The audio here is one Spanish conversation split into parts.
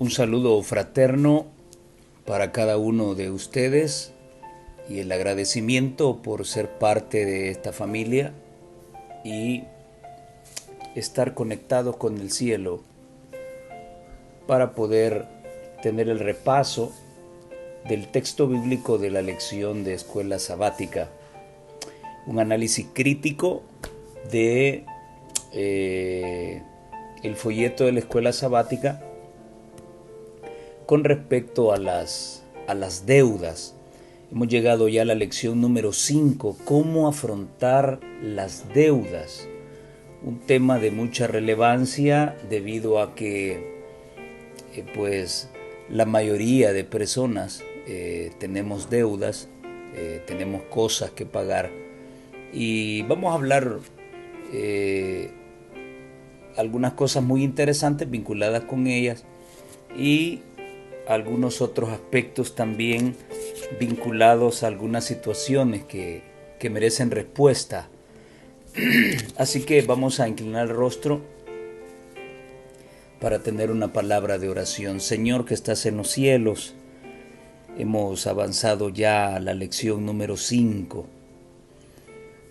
Un saludo fraterno para cada uno de ustedes y el agradecimiento por ser parte de esta familia y estar conectados con el cielo para poder tener el repaso del texto bíblico de la lección de escuela sabática, un análisis crítico de el folleto de la escuela sabática con respecto a las deudas. Hemos llegado ya a la lección número 5, cómo afrontar las deudas. Un tema de mucha relevancia debido a que pues la mayoría de personas tenemos deudas, tenemos cosas que pagar y vamos a hablar algunas cosas muy interesantes vinculadas con ellas y algunos otros aspectos también vinculados a algunas situaciones que merecen respuesta. Así que vamos a inclinar el rostro para tener una palabra de oración. Señor que estás en los cielos, hemos avanzado ya a la lección número 5.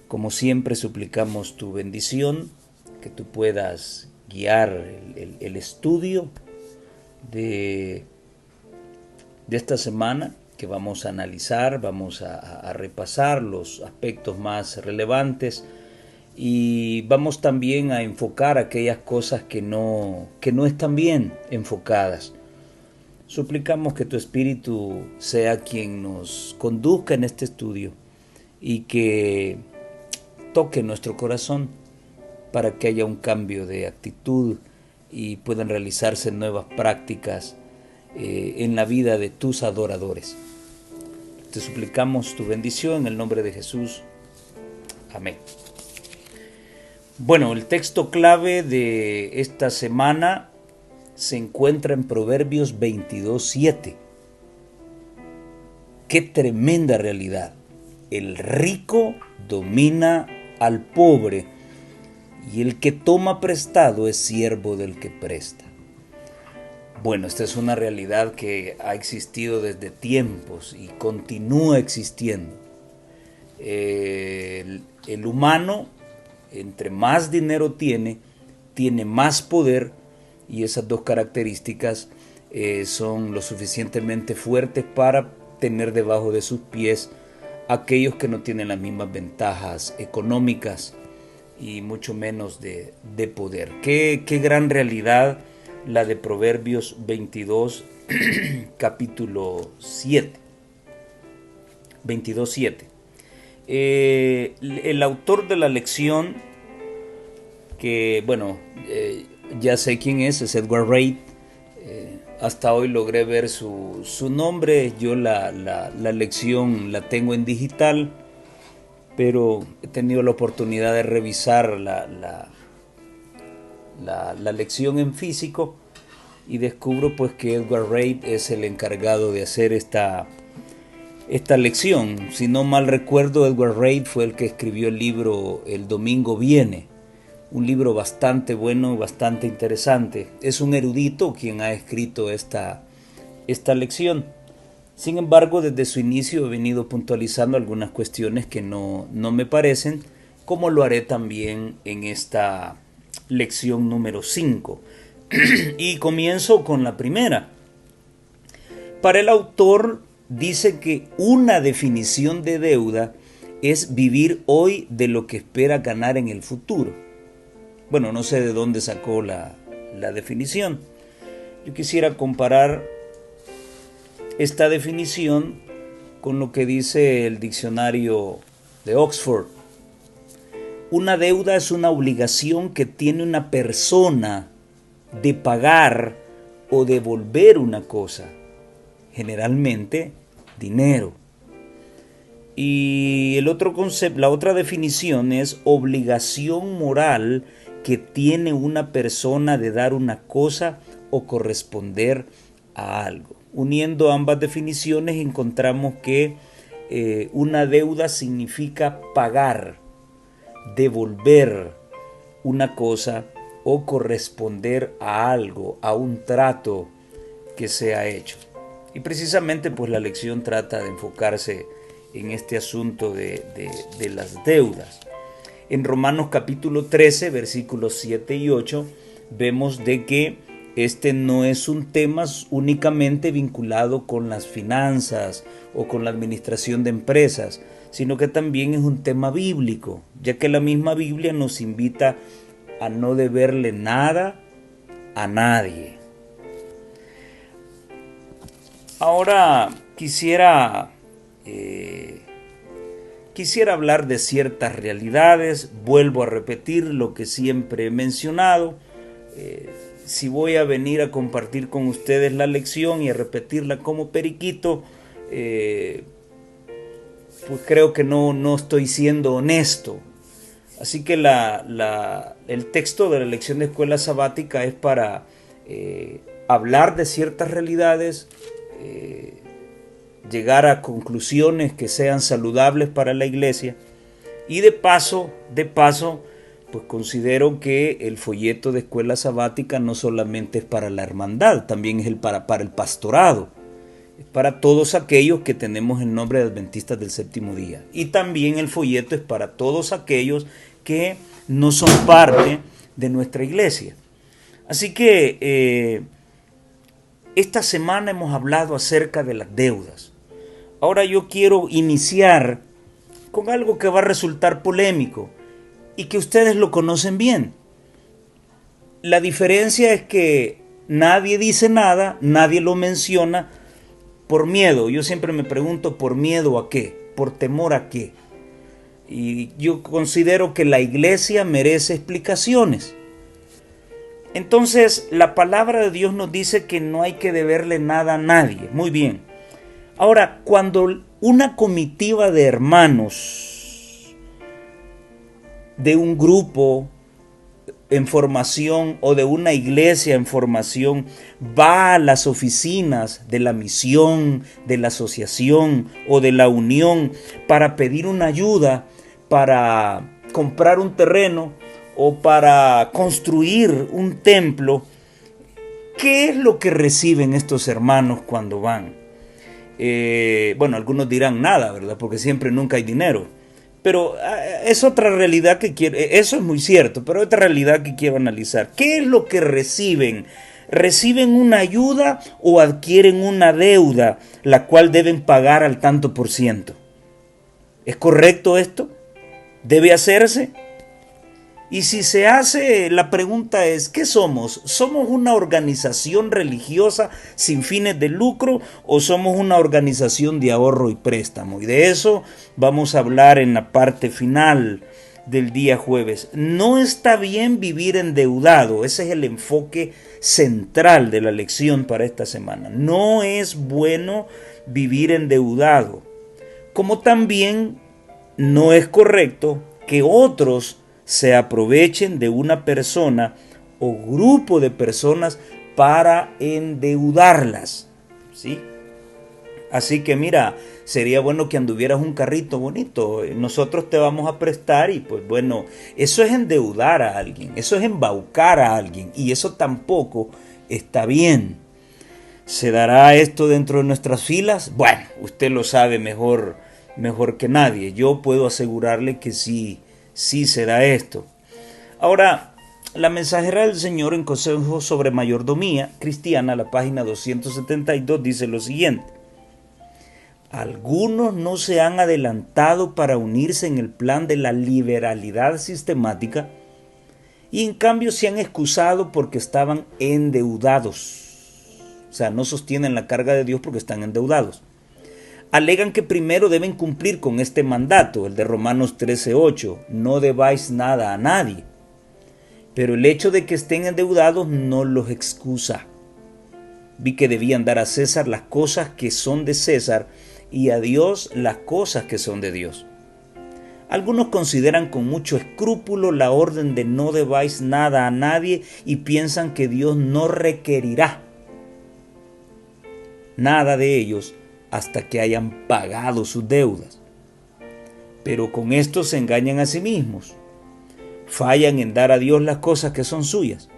Como siempre suplicamos tu bendición, que tú puedas guiar el estudio de esta semana que vamos a analizar, vamos a repasar los aspectos más relevantes y vamos también a enfocar aquellas cosas que no están bien enfocadas. Suplicamos que tu Espíritu sea quien nos conduzca en este estudio y que toque nuestro corazón para que haya un cambio de actitud y puedan realizarse nuevas prácticas en la vida de tus adoradores. Te suplicamos tu bendición en el nombre de Jesús. Amén. Bueno, el texto clave de esta semana se encuentra en Proverbios 22:7. ¡Qué tremenda realidad! El rico domina al pobre y el que toma prestado es siervo del que presta. Bueno, esta es una realidad que ha existido desde tiempos y continúa existiendo. El humano, entre más dinero tiene más poder y esas dos características son lo suficientemente fuertes para tener debajo de sus pies aquellos que no tienen las mismas ventajas económicas y mucho menos de poder. Qué gran realidad la de Proverbios 22, capítulo 7. 22:7. El autor de la lección, que bueno, ya sé quién es Edward Reid. Hasta hoy logré ver su nombre. Yo la lección la tengo en digital, pero he tenido la oportunidad de revisar la lección en físico y descubro pues que Edward Reid es el encargado de hacer esta lección. Si no mal recuerdo, Edward Reid fue el que escribió el libro El Domingo Viene, un libro bastante bueno, bastante interesante. Es un erudito quien ha escrito esta lección. Sin embargo, desde su inicio he venido puntualizando algunas cuestiones que no me parecen, como lo haré también en esta lección número 5. Y comienzo con la primera. Para el autor dice que una definición de deuda es vivir hoy de lo que espera ganar en el futuro. Bueno, no sé de dónde sacó la definición. Yo quisiera comparar esta definición con lo que dice el diccionario de Oxford. Una deuda es una obligación que tiene una persona de pagar o devolver una cosa, generalmente dinero. Y el otro concepto, la otra definición es obligación moral que tiene una persona de dar una cosa o corresponder a algo. Uniendo ambas definiciones encontramos que una deuda significa pagar, devolver una cosa o corresponder a algo, a un trato que se ha hecho. Y precisamente pues la lección trata de enfocarse en este asunto de las deudas. En Romanos capítulo 13, versículos 7 y 8, vemos de que este no es un tema únicamente vinculado con las finanzas o con la administración de empresas, sino que también es un tema bíblico, ya que la misma Biblia nos invita a no deberle nada a nadie. Ahora quisiera hablar de ciertas realidades. Vuelvo a repetir lo que siempre he mencionado. Si voy a venir a compartir con ustedes la lección y a repetirla como periquito, pues creo que no estoy siendo honesto. Así que el texto de la lección de escuela sabática es para hablar de ciertas realidades, llegar a conclusiones que sean saludables para la iglesia, y de paso, pues considero que el folleto de escuela sabática no solamente es para la hermandad, también es para el pastorado, es para todos aquellos que tenemos el nombre de adventistas del séptimo día, y también el folleto es para todos aquellos que no son parte de nuestra iglesia. Así que esta semana hemos hablado acerca de las deudas. Ahora yo quiero iniciar con algo que va a resultar polémico y que ustedes lo conocen bien. La diferencia es que nadie dice nada, nadie lo menciona por miedo. Yo siempre me pregunto, ¿por miedo a qué? ¿Por temor a qué? Y yo considero que la iglesia merece explicaciones. Entonces, la palabra de Dios nos dice que no hay que deberle nada a nadie. Muy bien. Ahora, cuando una comitiva de hermanos de un grupo en formación o de una iglesia en formación va a las oficinas de la misión, de la asociación o de la unión para pedir una ayuda para comprar un terreno o para construir un templo, ¿qué es lo que reciben estos hermanos cuando van? Bueno, algunos dirán nada, ¿verdad? Porque siempre nunca hay dinero. Pero es otra realidad que quiero, eso es muy cierto, pero otra realidad que quiero analizar. ¿Qué es lo que reciben? ¿Reciben una ayuda o adquieren una deuda, la cual deben pagar al tanto por ciento? ¿Es correcto esto? ¿Debe hacerse? Y si se hace, la pregunta es, ¿qué somos? ¿Somos una organización religiosa sin fines de lucro o somos una organización de ahorro y préstamo? Y de eso vamos a hablar en la parte final del día jueves. No está bien vivir endeudado, ese es el enfoque central de la lección para esta semana. No es bueno vivir endeudado, como también no es correcto que otros se aprovechen de una persona o grupo de personas para endeudarlas, ¿sí? Así que mira, sería bueno que anduvieras un carrito bonito, nosotros te vamos a prestar y pues bueno, eso es endeudar a alguien, eso es embaucar a alguien y eso tampoco está bien. ¿Se dará esto dentro de nuestras filas? Bueno, usted lo sabe mejor que nadie. Yo puedo asegurarle que sí se da esto. Ahora, la mensajera del Señor en Consejos sobre Mayordomía Cristiana, la página 272, dice lo siguiente: algunos no se han adelantado para unirse en el plan de la liberalidad sistemática y en cambio se han excusado porque estaban endeudados. O sea, no sostienen la carga de Dios porque están endeudados. Alegan que primero deben cumplir con este mandato, el de Romanos 13:8, no debáis nada a nadie. Pero el hecho de que estén endeudados no los excusa. Vi que debían dar a César las cosas que son de César y a Dios las cosas que son de Dios. Algunos consideran con mucho escrúpulo la orden de no debáis nada a nadie y piensan que Dios no requerirá nada de ellos hasta que hayan pagado sus deudas. Pero con esto se engañan a sí mismos. Fallan en dar a Dios las cosas que son suyas.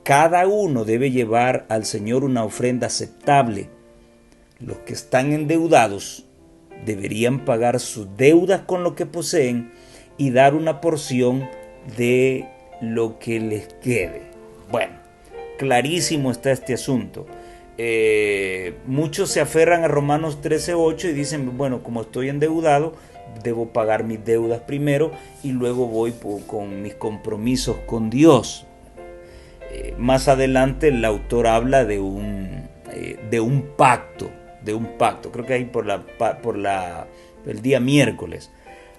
cada uno debe llevar al Señor una ofrenda aceptable. Los que están endeudados deberían pagar sus deudas con lo que poseen y dar una porción de lo que les quede. Bueno, clarísimo está este asunto. Muchos se aferran a Romanos 13:8 y dicen, bueno, como estoy endeudado, debo pagar mis deudas primero y luego voy con mis compromisos con Dios. Más adelante el autor habla de un pacto, creo que ahí por el día miércoles.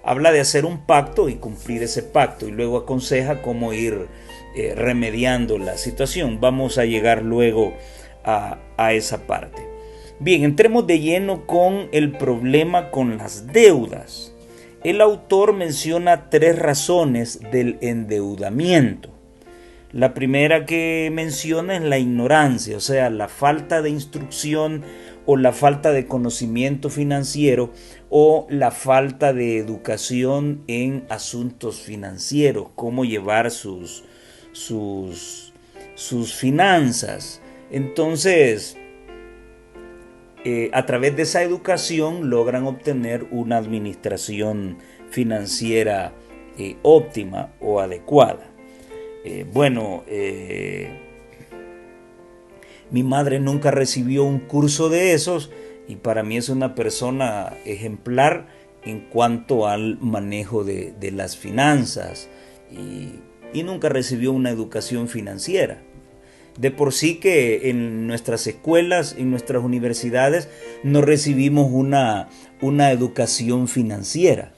Habla de hacer un pacto y cumplir ese pacto, y luego aconseja cómo ir remediando la situación. Vamos a llegar luego a esa parte. Bien, entremos de lleno con el problema con las deudas. El autor menciona 3 razones del endeudamiento. La primera que menciona es la ignorancia, o sea, la falta de instrucción o la falta de conocimiento financiero o la falta de educación en asuntos financieros, cómo llevar sus finanzas. Entonces, a través de esa educación logran obtener una administración financiera óptima o adecuada. Mi madre nunca recibió un curso de esos y para mí es una persona ejemplar en cuanto al manejo de las finanzas y nunca recibió una educación financiera. De por sí que en nuestras escuelas, en nuestras universidades, no recibimos una educación financiera.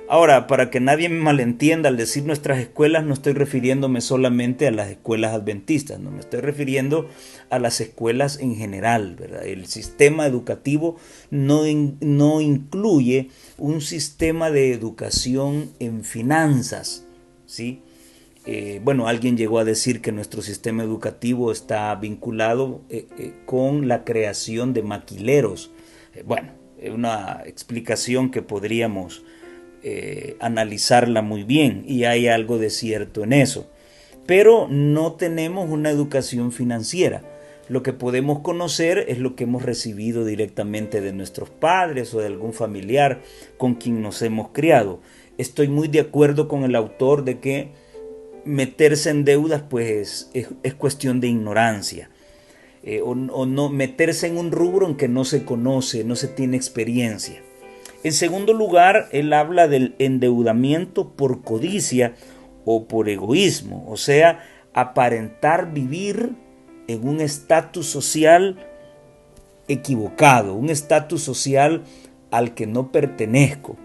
Ahora, para que nadie me malentienda, al decir nuestras escuelas no estoy refiriéndome solamente a las escuelas adventistas, no, me estoy refiriendo a las escuelas en general, ¿verdad? El sistema educativo no incluye un sistema de educación en finanzas, ¿sí? Alguien llegó a decir que nuestro sistema educativo está vinculado con la creación de maquileros. Es una explicación que podríamos analizarla muy bien y hay algo de cierto en eso. Pero no tenemos una educación financiera. Lo que podemos conocer es lo que hemos recibido directamente de nuestros padres o de algún familiar con quien nos hemos criado. Estoy muy de acuerdo con el autor de que meterse en deudas pues es cuestión de ignorancia, o no meterse en un rubro en que no se conoce, no se tiene experiencia. En segundo lugar, él habla del endeudamiento por codicia o por egoísmo, o sea, aparentar vivir en un estatus social equivocado, un estatus social al que no pertenezco.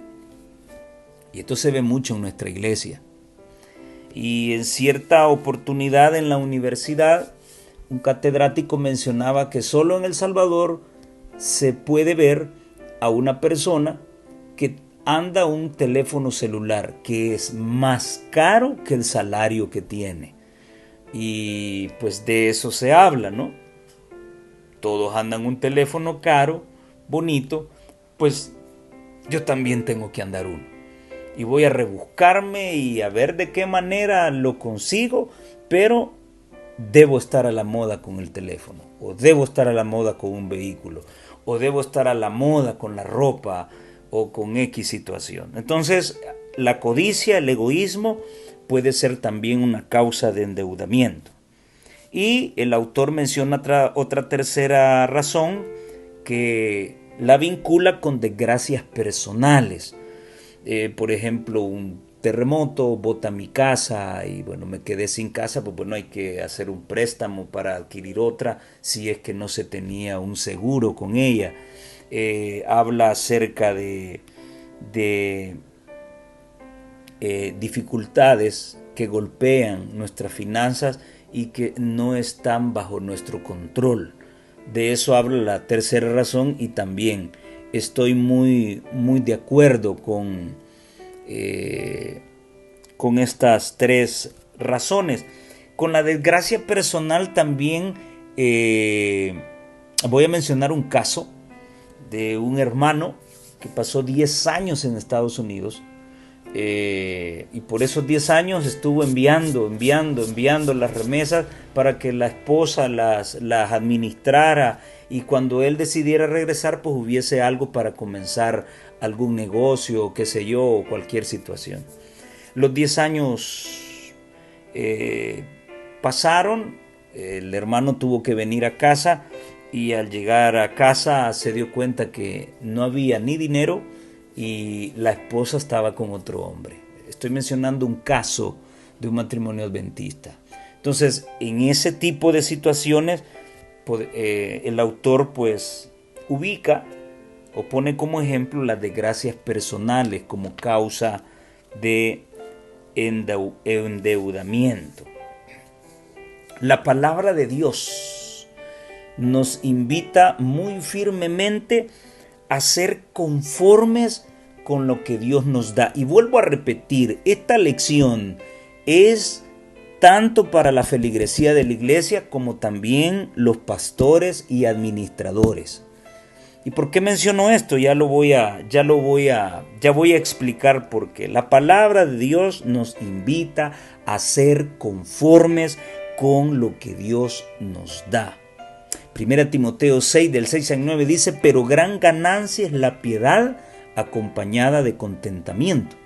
Y esto se ve mucho en nuestra iglesia. Y en cierta oportunidad en la universidad, un catedrático mencionaba que solo en El Salvador se puede ver a una persona que anda un teléfono celular que es más caro que el salario que tiene. Y pues de eso se habla, ¿no? Todos andan un teléfono caro, bonito, pues yo también tengo que andar uno. Y voy a rebuscarme y a ver de qué manera lo consigo, pero debo estar a la moda con el teléfono, o debo estar a la moda con un vehículo, o debo estar a la moda con la ropa o con X situación. Entonces, la codicia, el egoísmo, puede ser también una causa de endeudamiento. Y el autor menciona otra tercera razón que la vincula con desgracias personales. Por ejemplo, un terremoto bota mi casa y me quedé sin casa, pues hay que hacer un préstamo para adquirir otra si es que no se tenía un seguro con ella. Habla acerca de dificultades que golpean nuestras finanzas y que no están bajo nuestro control. De eso habla la tercera razón y también estoy muy de acuerdo con estas 3 razones. Con la desgracia personal también voy a mencionar un caso de un hermano que pasó 10 años en Estados Unidos. y por esos 10 años estuvo enviando las remesas para que la esposa las administrara, y cuando él decidiera regresar, pues hubiese algo para comenzar algún negocio, qué sé yo, o cualquier situación. Los 10 años pasaron, el hermano tuvo que venir a casa, y al llegar a casa se dio cuenta que no había ni dinero y la esposa estaba con otro hombre. Estoy mencionando un caso de un matrimonio adventista. Entonces, en ese tipo de situaciones, el autor pues ubica o pone como ejemplo las desgracias personales como causa de endeudamiento. La palabra de Dios nos invita muy firmemente a ser conformes con lo que Dios nos da. Y vuelvo a repetir, esta lección es tanto para la feligresía de la iglesia como también los pastores y administradores. ¿Y por qué menciono esto? Ya voy a explicar por qué. La palabra de Dios nos invita a ser conformes con lo que Dios nos da. 1 Timoteo 6, del 6 al 9 dice: pero gran ganancia es la piedad acompañada de contentamiento,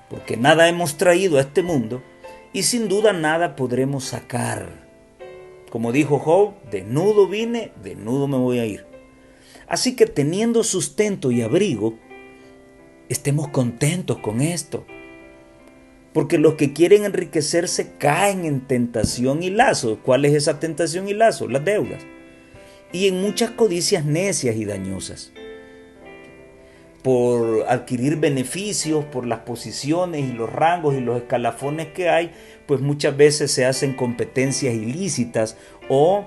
porque nada hemos traído a este mundo y sin duda nada podremos sacar. Como dijo Job, desnudo vine, desnudo me voy a ir. Así que teniendo sustento y abrigo, estemos contentos con esto. Porque los que quieren enriquecerse caen en tentación y lazo. ¿Cuál es esa tentación y lazo? Las deudas. Y en muchas codicias necias y dañosas. Por adquirir beneficios, por las posiciones y los rangos y los escalafones que hay, pues muchas veces se hacen competencias ilícitas o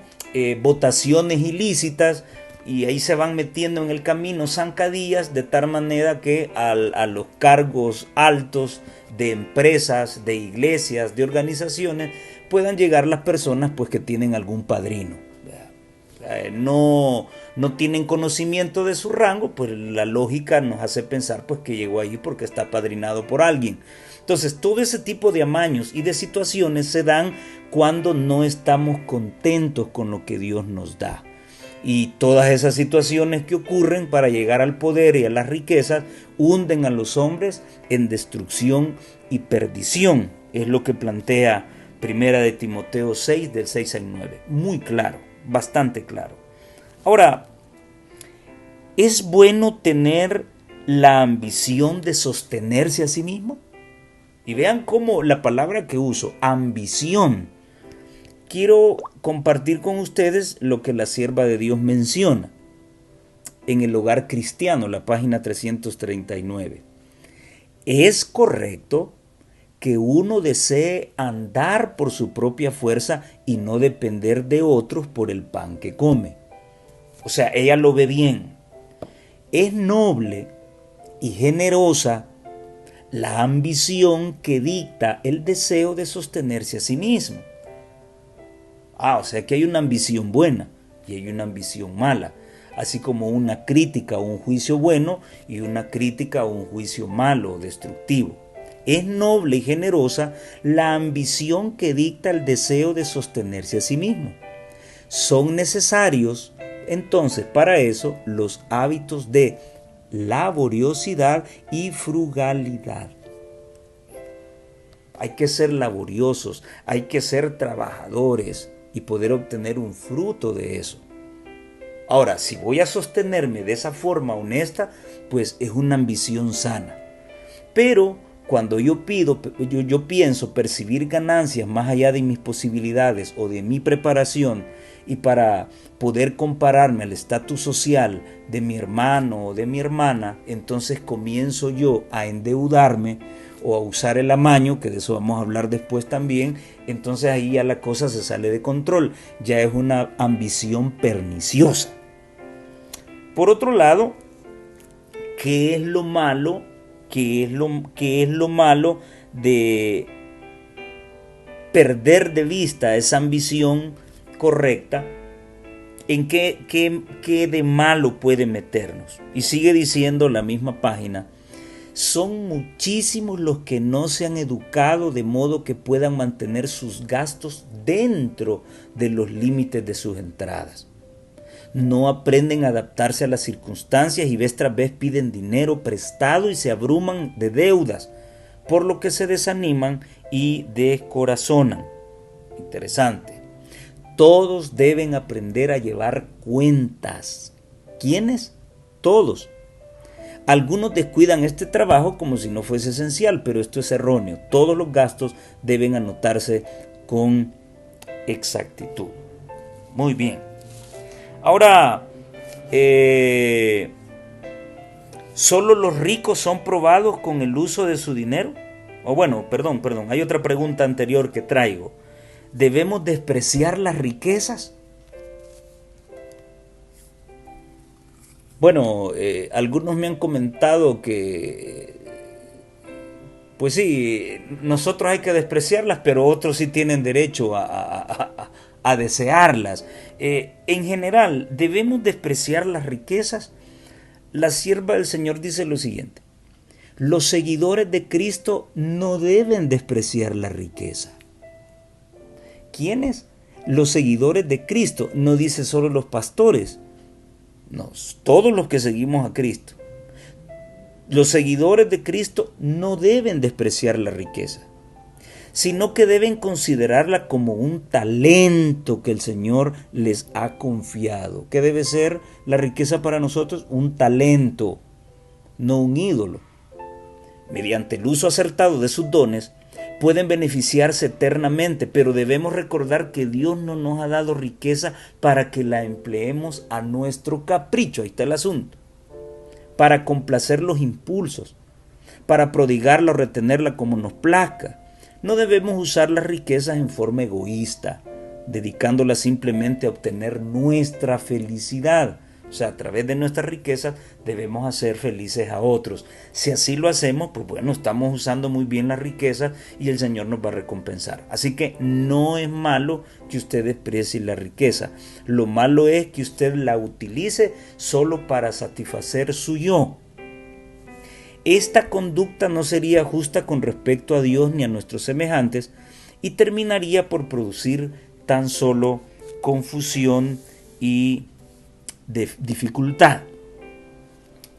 votaciones ilícitas, y ahí se van metiendo en el camino zancadillas de tal manera que a los cargos altos de empresas, de iglesias, de organizaciones, puedan llegar las personas pues que tienen algún padrino. No tienen conocimiento de su rango, pues la lógica nos hace pensar pues que llegó ahí porque está apadrinado por alguien. Entonces todo ese tipo de amaños y de situaciones se dan cuando no estamos contentos con lo que Dios nos da. Y todas esas situaciones que ocurren para llegar al poder y a las riquezas hunden a los hombres en destrucción y perdición. Es lo que plantea 1 Timoteo 6, del 6 al 9. Muy claro, bastante claro. Ahora, ¿es bueno tener la ambición de sostenerse a sí mismo? Y vean cómo la palabra que uso, ambición. Quiero compartir con ustedes lo que la sierva de Dios menciona en El Hogar Cristiano, la página 339. Es correcto que uno desee andar por su propia fuerza y no depender de otros por el pan que come. O sea, ella lo ve bien. Es noble y generosa la ambición que dicta el deseo de sostenerse a sí mismo. O sea que hay una ambición buena y hay una ambición mala, así como una crítica o un juicio bueno y una crítica o un juicio malo o destructivo. Es noble y generosa la ambición que dicta el deseo de sostenerse a sí mismo. Son necesarios, entonces, para eso, los hábitos de laboriosidad y frugalidad. Hay que ser laboriosos, hay que ser trabajadores y poder obtener un fruto de eso. Ahora, si voy a sostenerme de esa forma honesta, pues es una ambición sana. Pero cuando yo pienso percibir ganancias más allá de mis posibilidades o de mi preparación, y para poder compararme al estatus social de mi hermano o de mi hermana, entonces comienzo yo a endeudarme o a usar el amaño, que de eso vamos a hablar después también. Entonces ahí ya la cosa se sale de control, ya es una ambición perniciosa. Por otro lado, ¿qué es lo malo? ¿Qué es lo malo de perder de vista esa ambición correcta? ¿En qué de malo puede meternos? Y sigue diciendo la misma página: Son muchísimos los que no se han educado de modo que puedan mantener sus gastos dentro de los límites de sus entradas. No aprenden a adaptarse a las circunstancias y vez tras vez piden dinero prestado y se abruman de deudas, por lo que se desaniman y descorazonan. Interesante. Todos deben aprender a llevar cuentas. ¿Quiénes? Todos. Algunos descuidan este trabajo como si no fuese esencial, pero esto es erróneo. Todos los gastos deben anotarse con exactitud. Muy bien. Ahora, ¿solo los ricos son probados con el uso de su dinero? Perdón, hay otra pregunta anterior que traigo. ¿Debemos despreciar las riquezas? Bueno, algunos me han comentado que, pues sí, nosotros hay que despreciarlas, pero otros sí tienen derecho a desearlas. En general, ¿debemos despreciar las riquezas? La sierva del Señor dice lo siguiente: los seguidores de Cristo no deben despreciar la riqueza. ¿Quiénes? Los seguidores de Cristo. No dice solo los pastores. No, todos los que seguimos a Cristo. Los seguidores de Cristo no deben despreciar la riqueza, sino que deben considerarla como un talento que el Señor les ha confiado. ¿Qué debe ser la riqueza para nosotros? Un talento, no un ídolo. Mediante el uso acertado de sus dones, pueden beneficiarse eternamente, pero debemos recordar que Dios no nos ha dado riqueza para que la empleemos a nuestro capricho. Ahí está el asunto. Para complacer los impulsos, para prodigarla o retenerla como nos plazca. No debemos usar las riquezas en forma egoísta, dedicándolas simplemente a obtener nuestra felicidad. O sea, a través de nuestras riquezas debemos hacer felices a otros. Si así lo hacemos, pues bueno, estamos usando muy bien las riquezas y el Señor nos va a recompensar. Así que no es malo que usted desprecie la riqueza. Lo malo es que usted la utilice solo para satisfacer su yo. Esta conducta no sería justa con respecto a Dios ni a nuestros semejantes y terminaría por producir tan solo confusión y de dificultad.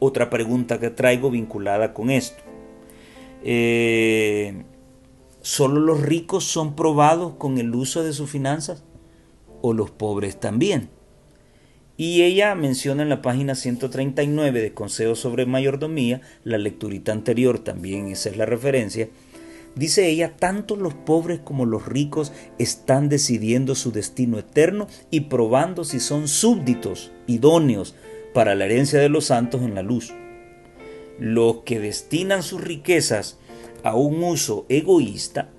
Otra pregunta que traigo vinculada con esto. ¿Solo los ricos son probados con el uso de sus finanzas? ¿O los pobres también? Y ella menciona en la página 139 de Consejos sobre Mayordomía, la lecturita anterior también, esa es la referencia. Dice ella, tanto los pobres como los ricos están decidiendo su destino eterno y probando si son súbditos idóneos para la herencia de los santos en la luz. Los que destinan sus riquezas a un uso egoísta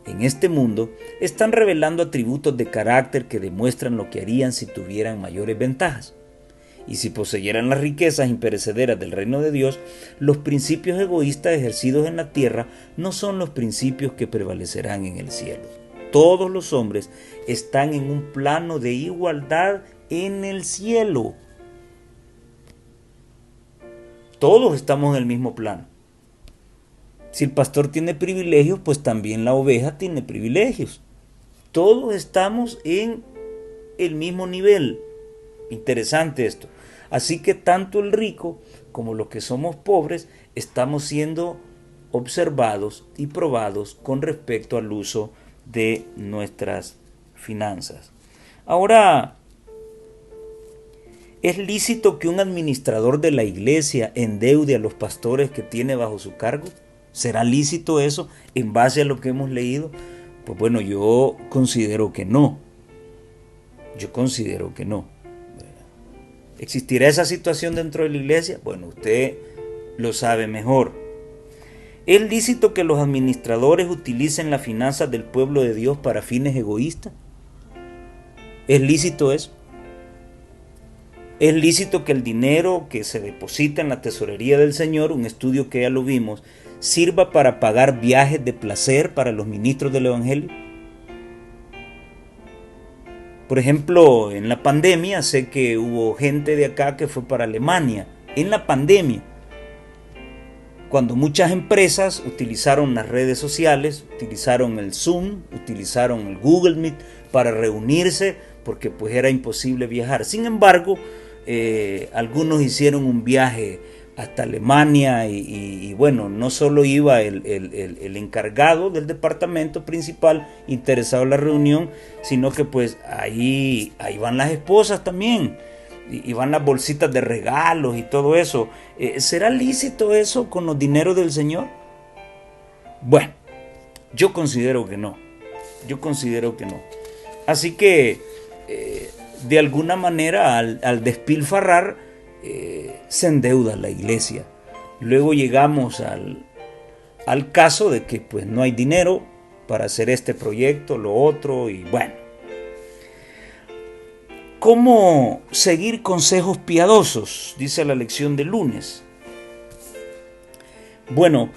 en este mundo están revelando atributos de carácter que demuestran lo que harían si tuvieran mayores ventajas. Y si poseyeran las riquezas imperecederas del reino de Dios, los principios egoístas ejercidos en la tierra no son los principios que prevalecerán en el cielo. Todos los hombres están en un plano de igualdad en el cielo. Todos estamos en el mismo plano. Si el pastor tiene privilegios, pues también la oveja tiene privilegios. Todos estamos en el mismo nivel. Interesante esto. Así que tanto el rico como los que somos pobres estamos siendo observados y probados con respecto al uso de nuestras finanzas. Ahora, ¿es lícito que un administrador de la iglesia endeude a los pastores que tiene bajo su cargo? ¿Será lícito eso en base a lo que hemos leído? Pues bueno, yo considero que no. ¿Existirá esa situación dentro de la iglesia? Bueno, usted lo sabe mejor. ¿Es lícito que los administradores utilicen las finanzas del pueblo de Dios para fines egoístas? ¿Es lícito eso? ¿Es lícito que el dinero que se deposita en la tesorería del Señor, un estudio que ya lo vimos, sirva para pagar viajes de placer para los ministros del Evangelio? Por ejemplo, en la pandemia, sé que hubo gente de acá que fue para Alemania, en la pandemia. cuando muchas empresas utilizaron las redes sociales, utilizaron el Zoom, utilizaron el Google Meet para reunirse, porque pues era imposible viajar. Sin embargo, algunos hicieron un viaje hasta Alemania y bueno, no solo iba el encargado del departamento principal interesado en la reunión, sino que pues ahí van las esposas también, y van las bolsitas de regalos y todo eso. ¿Será lícito eso con los dineros del Señor? Bueno, yo considero que no. Así que de alguna manera al despilfarrar se endeuda la iglesia. Luego llegamos al caso de que pues no hay dinero para hacer este proyecto, lo otro, y bueno. ¿Cómo seguir consejos piadosos? Dice la lección del lunes. Bueno,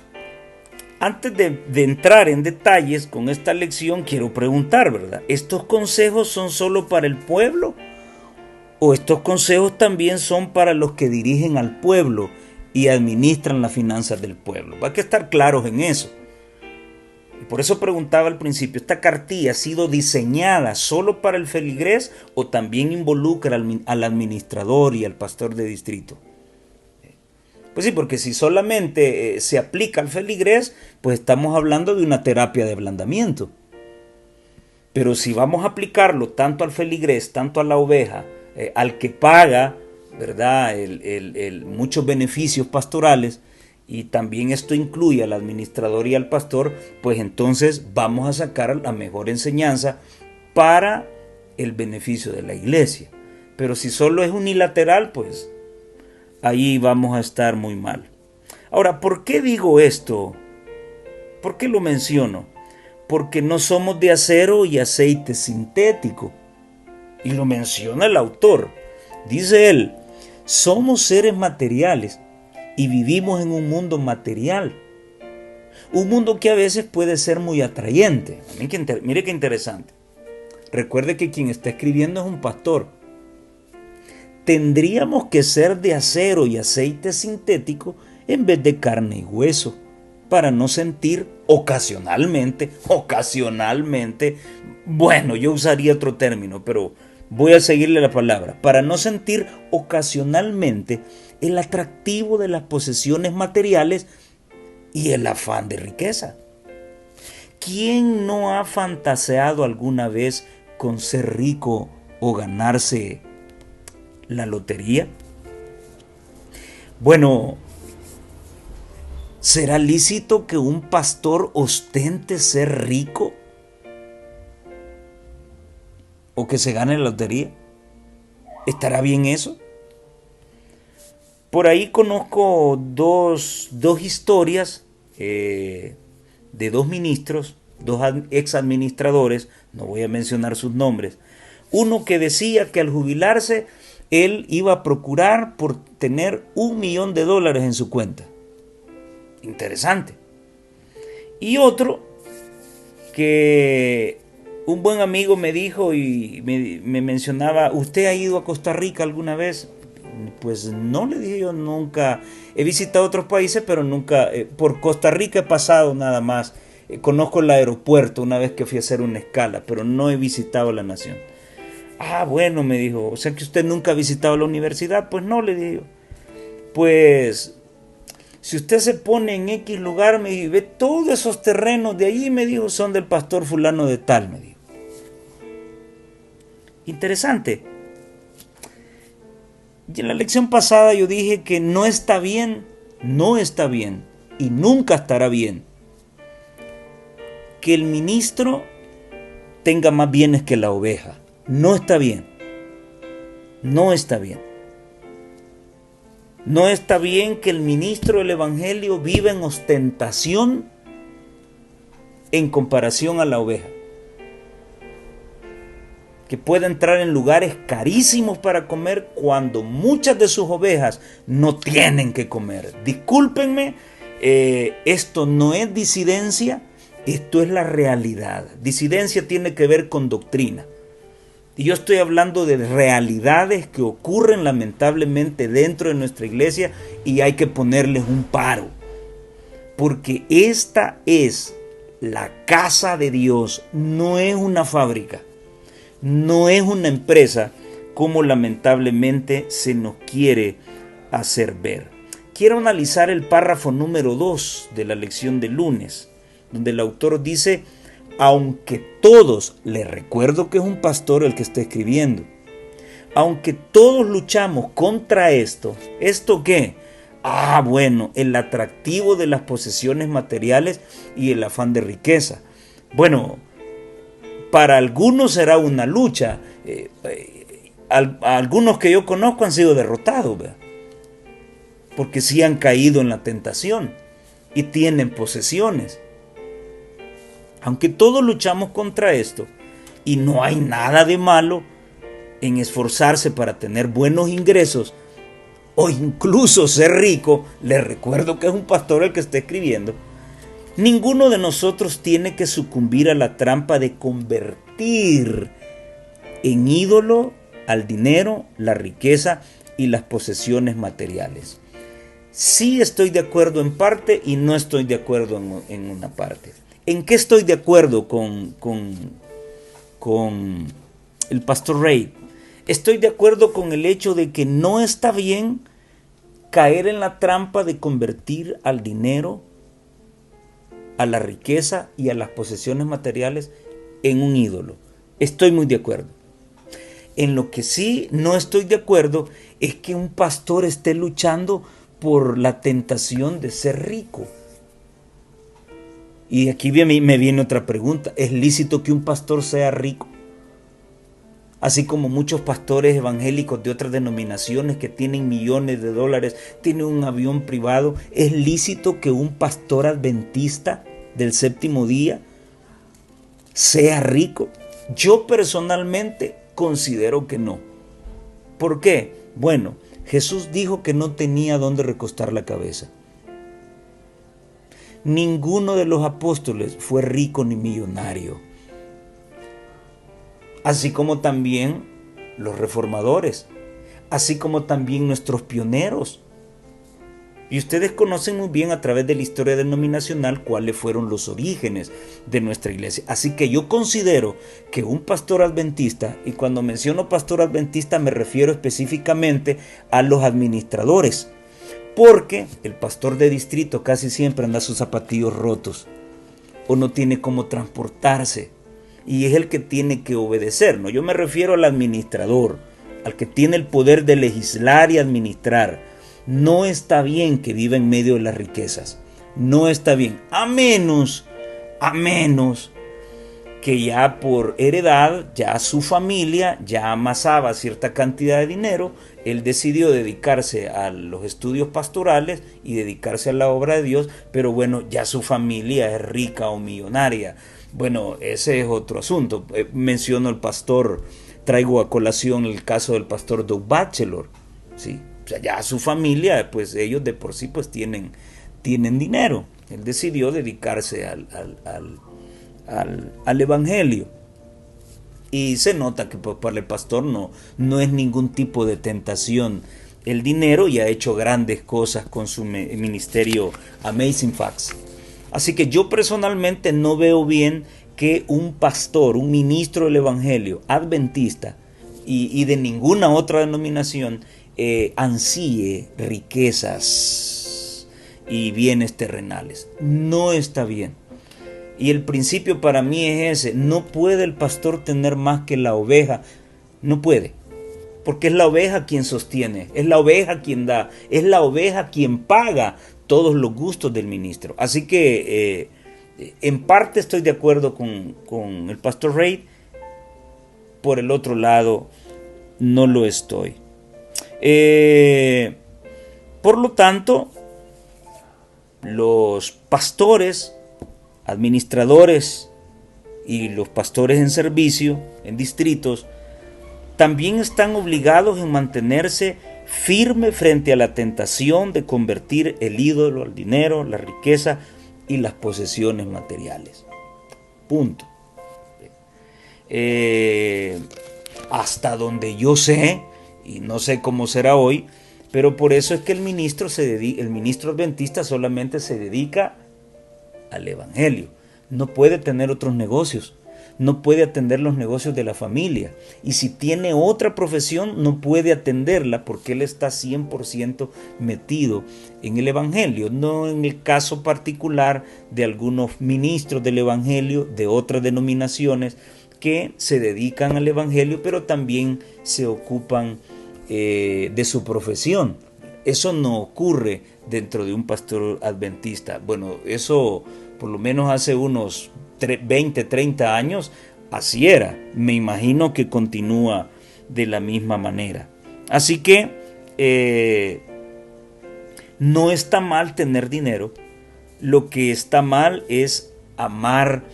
antes de entrar en detalles con esta lección, quiero preguntar, ¿verdad? ¿Estos consejos son solo para el pueblo? ¿O estos consejos también son para los que dirigen al pueblo y administran las finanzas del pueblo? Hay que estar claros en eso. Y por eso preguntaba al principio, ¿esta cartilla ha sido diseñada solo para el feligrés o también involucra al administrador y al pastor de distrito? Pues sí, porque si solamente se aplica al feligrés, pues estamos hablando de una terapia de ablandamiento. Pero si vamos a aplicarlo tanto al feligrés, tanto a la oveja, al que paga, ¿verdad?, muchos beneficios pastorales, y también esto incluye al administrador y al pastor, pues entonces vamos a sacar la mejor enseñanza para el beneficio de la iglesia. Pero si solo es unilateral, pues ahí vamos a estar muy mal. Ahora, ¿por qué digo esto? ¿Por qué lo menciono? Porque no somos de acero y aceite sintético. Y lo menciona el autor. Dice él, somos seres materiales y vivimos en un mundo material. Un mundo que a veces puede ser muy atrayente. Mire qué interesante. Recuerde que quien está escribiendo es un pastor. Tendríamos que ser de acero y aceite sintético en vez de carne y hueso, para no sentir ocasionalmente, bueno, yo usaría otro término, pero voy a seguirle la palabra, para no sentir ocasionalmente el atractivo de las posesiones materiales y el afán de riqueza. ¿Quién no ha fantaseado alguna vez con ser rico o ganarse la lotería? Bueno, ¿será lícito que un pastor ostente ser rico? ¿O que se gane la lotería? ¿Estará bien eso? Por ahí conozco dos historias de dos ministros, dos ex administradores, no voy a mencionar sus nombres. Uno que decía que al jubilarse él iba a procurar por tener $1 millón en su cuenta. Interesante. Y otro que un buen amigo me dijo y me mencionaba, ¿usted ha ido a Costa Rica alguna vez? Pues no, le dije yo, nunca. He visitado otros países, pero nunca. Por Costa Rica he pasado nada más. Conozco el aeropuerto una vez que fui a hacer una escala, pero no he visitado la nación. Ah, bueno, me dijo, o sea que usted nunca ha visitado la universidad. Pues no, le digo. Pues si usted se pone en X lugar, me dijo, ve todos esos terrenos de allí, me dijo, son del pastor fulano de tal, me dijo. Interesante. Y en la lección pasada yo dije que no está bien y nunca estará bien que el ministro tenga más bienes que la oveja. No está bien. No está bien. No está bien que el ministro del evangelio viva en ostentación en comparación a la oveja. Que pueda entrar en lugares carísimos para comer cuando muchas de sus ovejas no tienen que comer. Discúlpenme, esto no es disidencia, esto es la realidad. Disidencia tiene que ver con doctrina. Y yo estoy hablando de realidades que ocurren lamentablemente dentro de nuestra iglesia y hay que ponerles un paro. porque esta es la casa de Dios, no es una fábrica, no es una empresa como lamentablemente se nos quiere hacer ver. Quiero analizar el párrafo número 2 de la lección del lunes, donde el autor dice: aunque todos, le recuerdo que es un pastor el que está escribiendo, aunque todos luchamos contra esto, ¿esto qué? Bueno, el atractivo de las posesiones materiales y el afán de riqueza. Bueno, para algunos será una lucha. Algunos que yo conozco han sido derrotados, ¿verdad? Porque sí han caído en la tentación y tienen posesiones. Aunque todos luchamos contra esto, y no hay nada de malo en esforzarse para tener buenos ingresos o incluso ser rico, les recuerdo que es un pastor el que está escribiendo, ninguno de nosotros tiene que sucumbir a la trampa de convertir en ídolo al dinero, la riqueza y las posesiones materiales. Sí estoy de acuerdo en parte y no estoy de acuerdo en una parte. ¿En qué estoy de acuerdo con el pastor Ray? Estoy de acuerdo con el hecho de que no está bien caer en la trampa de convertir al dinero, a la riqueza y a las posesiones materiales en un ídolo. Estoy muy de acuerdo. En lo que sí no estoy de acuerdo es que un pastor esté luchando por la tentación de ser rico. Y aquí me viene otra pregunta. ¿Es lícito que un pastor sea rico? Así como muchos pastores evangélicos de otras denominaciones que tienen millones de dólares, tienen un avión privado, ¿es lícito que un pastor adventista del séptimo día sea rico? Yo personalmente considero que no. ¿Por qué? Bueno, Jesús dijo que no tenía dónde recostar la cabeza. Ninguno de los apóstoles fue rico ni millonario. Así como también los reformadores, así como también nuestros pioneros. Y ustedes conocen muy bien a través de la historia denominacional cuáles fueron los orígenes de nuestra iglesia. Así que yo considero que un pastor adventista, y cuando menciono pastor adventista me refiero específicamente a los administradores, porque el pastor de distrito casi siempre anda sus zapatillos rotos o no tiene cómo transportarse. Y es el que tiene que obedecer, ¿no? Yo me refiero al administrador, al que tiene el poder de legislar y administrar. No está bien que viva en medio de las riquezas. No está bien. A menos que ya por heredad, ya su familia ya amasaba cierta cantidad de dinero. Él decidió dedicarse a los estudios pastorales y dedicarse a la obra de Dios. Pero bueno, ya su familia es rica o millonaria. Bueno, ese es otro asunto. Menciono el pastor, traigo a colación el caso del pastor Doug Batchelor, ¿sí? O sea, ya su familia, pues ellos de por sí pues tienen dinero. Él decidió dedicarse al evangelio. Y se nota que pues, para el pastor no es ningún tipo de tentación el dinero, y ha hecho grandes cosas con su ministerio Amazing Facts. Así que yo personalmente no veo bien que un pastor, un ministro del evangelio adventista y de ninguna otra denominación ansíe riquezas y bienes terrenales. No está bien. Y el principio para mí es ese: no puede el pastor tener más que la oveja. No puede. Porque es la oveja quien sostiene, es la oveja quien da, es la oveja quien paga todos los gustos del ministro. Así que en parte estoy de acuerdo con el pastor Ray. Por el otro lado, no lo estoy. Por lo tanto, los pastores, administradores y los pastores en servicio, en distritos, también están obligados en mantenerse firme frente a la tentación de convertir el ídolo al dinero, la riqueza y las posesiones materiales. Punto. Hasta donde yo sé, y no sé cómo será hoy, pero por eso es que el ministro adventista solamente se dedica al Evangelio. No puede tener otros negocios. No puede atender los negocios de la familia. Y si tiene otra profesión, no puede atenderla porque él está 100% metido en el Evangelio. No en el caso particular de algunos ministros del Evangelio de otras denominaciones que se dedican al Evangelio, pero también se ocupan de su profesión. Eso no ocurre dentro de un pastor adventista. Bueno, eso por lo menos hace unos 20, 30 años, así era. Me imagino que continúa de la misma manera. Así que no está mal tener dinero. Lo que está mal es amar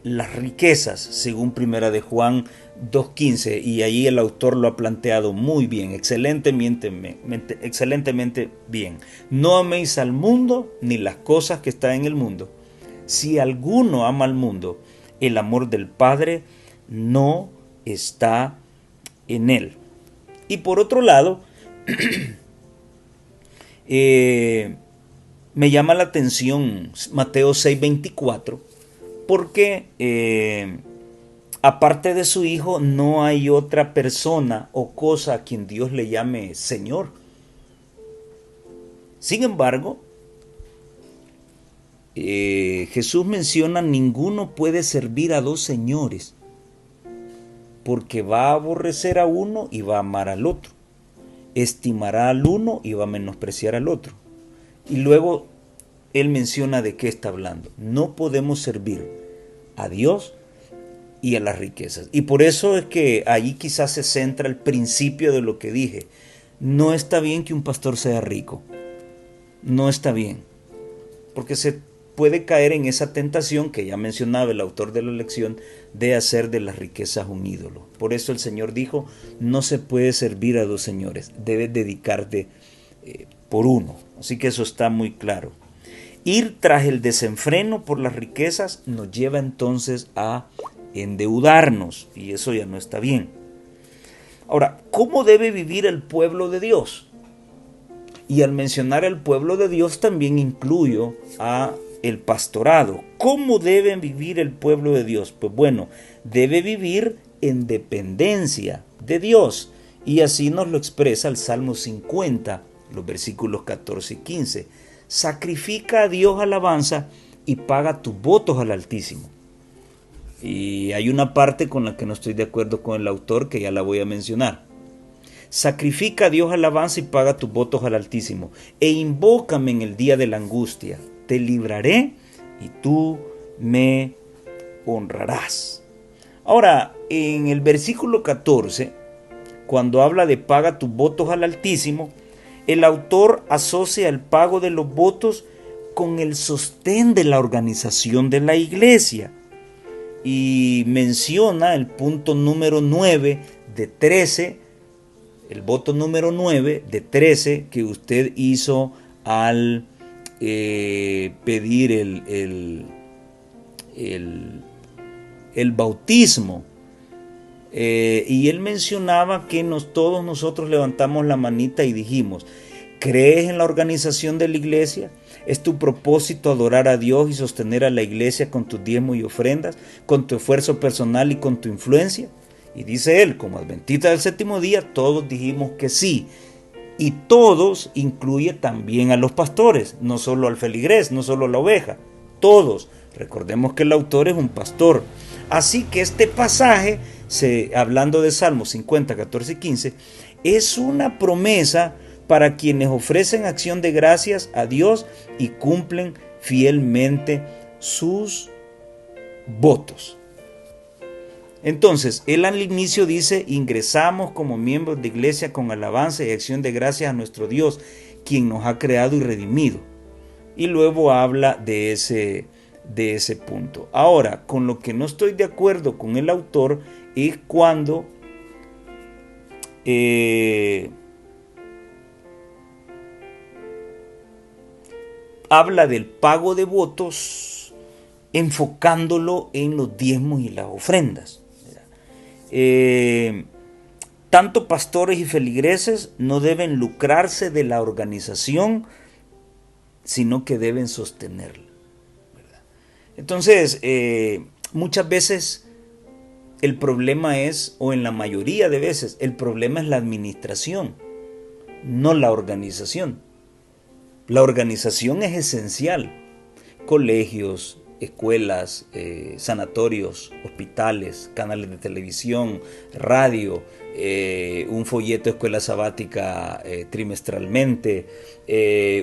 las riquezas, según Primera de Juan 2:15, y ahí el autor lo ha planteado muy bien, excelentemente bien. No améis al mundo ni las cosas que están en el mundo. Si alguno ama al mundo, el amor del Padre no está en él. Y por otro lado, me llama la atención Mateo 6:24, porque aparte de su Hijo no hay otra persona o cosa a quien Dios le llame Señor. Sin embargo, Jesús menciona: ninguno puede servir a dos señores, porque va a aborrecer a uno y va a amar al otro, estimará al uno y va a menospreciar al otro. Y luego él menciona de qué está hablando. No podemos servir a Dios y a las riquezas. Y por eso es que ahí quizás se centra el principio de lo que dije. No está bien que un pastor sea rico. No está bien, porque se puede caer en esa tentación que ya mencionaba el autor de la lección, de hacer de las riquezas un ídolo. Por eso el Señor dijo: no se puede servir a dos señores, debes dedicarte por uno. Así que eso está muy claro. Ir tras el desenfreno por las riquezas nos lleva entonces a endeudarnos, y eso ya no está bien. Ahora, ¿cómo debe vivir el pueblo de Dios? Y al mencionar el pueblo de Dios también incluyo a el pastorado. ¿Cómo debe vivir el pueblo de Dios? Pues bueno, debe vivir en dependencia de Dios. Y así nos lo expresa el Salmo 50, los versículos 14 y 15. Sacrifica a Dios alabanza y paga tus votos al Altísimo. Y hay una parte con la que no estoy de acuerdo con el autor, que ya la voy a mencionar. Sacrifica a Dios alabanza y paga tus votos al Altísimo, e invócame en el día de la angustia. Te libraré y tú me honrarás. Ahora, en el versículo 14, cuando habla de paga tus votos al Altísimo, el autor asocia el pago de los votos con el sostén de la organización de la iglesia. Y menciona el punto número 9 de 13, el voto número 9 de 13 que usted hizo al pedir el bautismo. Y él mencionaba que todos nosotros levantamos la manita y dijimos: ¿crees en la organización de la iglesia? ¿Es tu propósito adorar a Dios y sostener a la iglesia con tus diezmos y ofrendas, con tu esfuerzo personal y con tu influencia? Y dice él: como adventista del séptimo día, todos dijimos que sí. Y todos incluye también a los pastores, no solo al feligrés, no solo a la oveja, todos. Recordemos que el autor es un pastor. Así que este pasaje, hablando de Salmos 50, 14 y 15, es una promesa para quienes ofrecen acción de gracias a Dios y cumplen fielmente sus votos. Entonces, él al inicio dice: ingresamos como miembros de iglesia con alabanza y acción de gracias a nuestro Dios, quien nos ha creado y redimido. Y luego habla de ese punto. Ahora, con lo que no estoy de acuerdo con el autor es cuando habla del pago de votos enfocándolo en los diezmos y las ofrendas. Tanto pastores y feligreses no deben lucrarse de la organización, sino que deben sostenerla, ¿verdad? Entonces, muchas veces el problema es, o en la mayoría de veces, el problema es la administración, no la organización. La organización es esencial. Colegios, escuelas, sanatorios, hospitales, canales de televisión, radio, un folleto escuela sabática trimestralmente,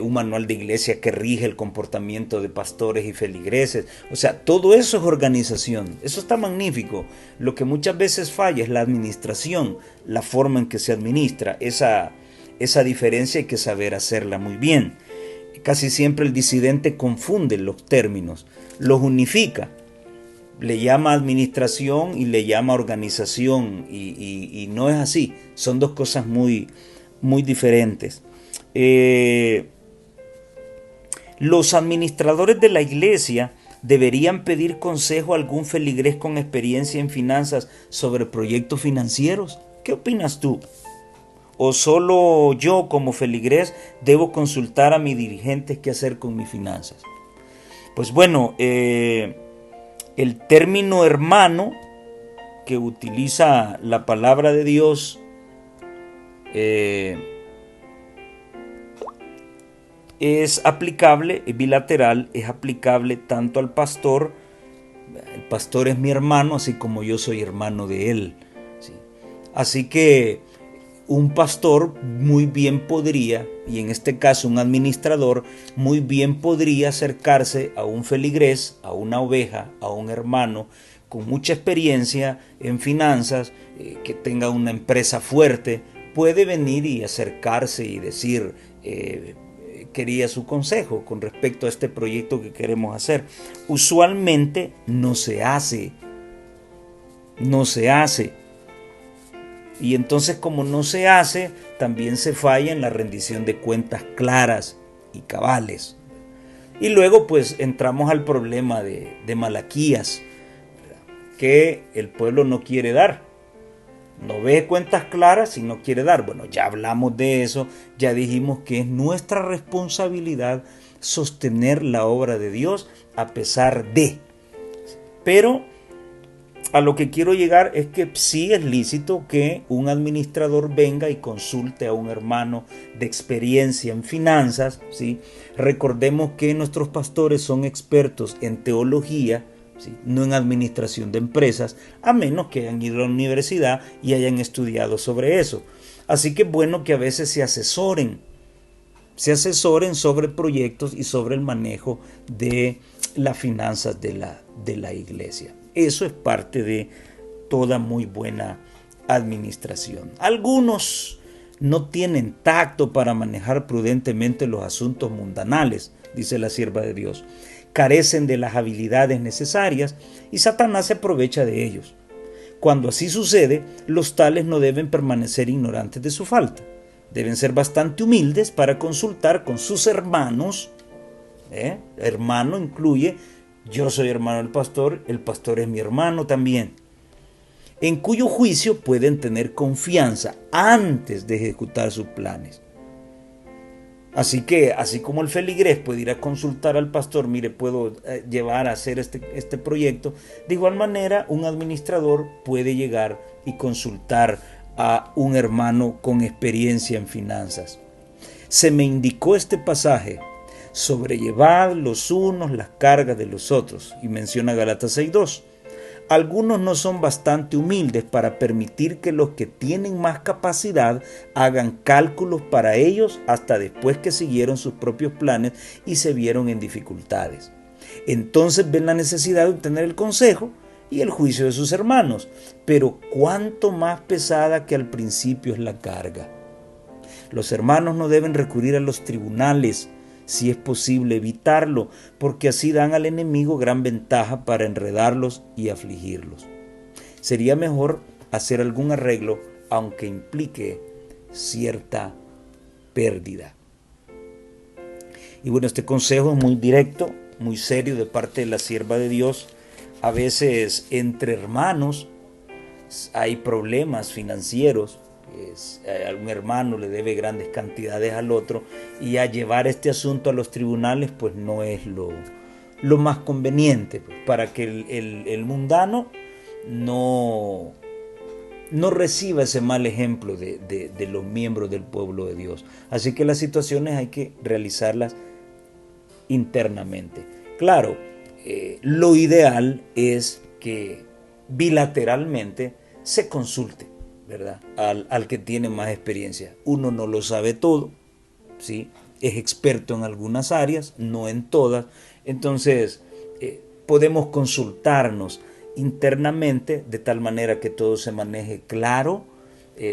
un manual de iglesia que rige el comportamiento de pastores y feligreses. O sea, todo eso es organización. Eso está magnífico. Lo que muchas veces falla es la administración, la forma en que se administra. Esa diferencia hay que saber hacerla muy bien. Casi siempre el disidente confunde los términos, los unifica, le llama administración y le llama organización y no es así, son dos cosas muy, muy diferentes. Los administradores de la iglesia deberían pedir consejo a algún feligrés con experiencia en finanzas sobre proyectos financieros. ¿Qué opinas tú? ¿O solo yo como feligrés debo consultar a mis dirigentes qué hacer con mis finanzas? Pues bueno, el término hermano que utiliza la palabra de Dios es aplicable, es bilateral, es aplicable tanto al pastor. El pastor es mi hermano, así como yo soy hermano de él. ¿Sí? Así que un pastor muy bien podría, y en este caso un administrador, muy bien podría acercarse a un feligrés, a una oveja, a un hermano con mucha experiencia en finanzas, que tenga una empresa fuerte, puede venir y acercarse y decir, quería su consejo con respecto a este proyecto que queremos hacer. Usualmente no se hace. Y entonces, como no se hace, también se falla en la rendición de cuentas claras y cabales. Y luego pues entramos al problema de Malaquías, que el pueblo no quiere dar. No ve cuentas claras y no quiere dar. Bueno, ya hablamos de eso, ya dijimos que es nuestra responsabilidad sostener la obra de Dios a pesar de. Pero a lo que quiero llegar es que sí es lícito que un administrador venga y consulte a un hermano de experiencia en finanzas, ¿sí? Recordemos que nuestros pastores son expertos en teología, ¿sí? No en administración de empresas, a menos que hayan ido a la universidad y hayan estudiado sobre eso. Así que es bueno que a veces se asesoren sobre proyectos y sobre el manejo de las finanzas de la iglesia. Eso es parte de toda muy buena administración. Algunos no tienen tacto para manejar prudentemente los asuntos mundanales, dice la sierva de Dios. Carecen de las habilidades necesarias y Satanás se aprovecha de ellos. Cuando así sucede, los tales no deben permanecer ignorantes de su falta. Deben ser bastante humildes para consultar con sus hermanos. Hermano incluye, yo soy hermano del pastor, el pastor es mi hermano también, en cuyo juicio pueden tener confianza antes de ejecutar sus planes. Así que, así como el feligrés puede ir a consultar al pastor, mire, puedo llevar a hacer este proyecto, de igual manera un administrador puede llegar y consultar a un hermano con experiencia en finanzas. Se me indicó este pasaje: sobrellevad los unos las cargas de los otros, y menciona Gálatas 6:2. Algunos no son bastante humildes para permitir que los que tienen más capacidad hagan cálculos para ellos hasta después que siguieron sus propios planes y se vieron en dificultades. Entonces ven la necesidad de obtener el consejo y el juicio de sus hermanos, pero cuánto más pesada que al principio es la carga. Los hermanos no deben recurrir a los tribunales, si es posible evitarlo, porque así dan al enemigo gran ventaja para enredarlos y afligirlos. Sería mejor hacer algún arreglo, aunque implique cierta pérdida. Y bueno, este consejo es muy directo, muy serio de parte de la sierva de Dios. A veces entre hermanos hay problemas financieros. Un hermano le debe grandes cantidades al otro y a llevar este asunto a los tribunales pues no es lo más conveniente, pues, para que el mundano no reciba ese mal ejemplo de los miembros del pueblo de Dios. Así que las situaciones hay que realizarlas internamente. Claro, lo ideal es que bilateralmente se consulte, ¿verdad? Al que tiene más experiencia. Uno no lo sabe todo, ¿sí? Es experto en algunas áreas, no en todas. Entonces, podemos consultarnos internamente de tal manera que todo se maneje claro,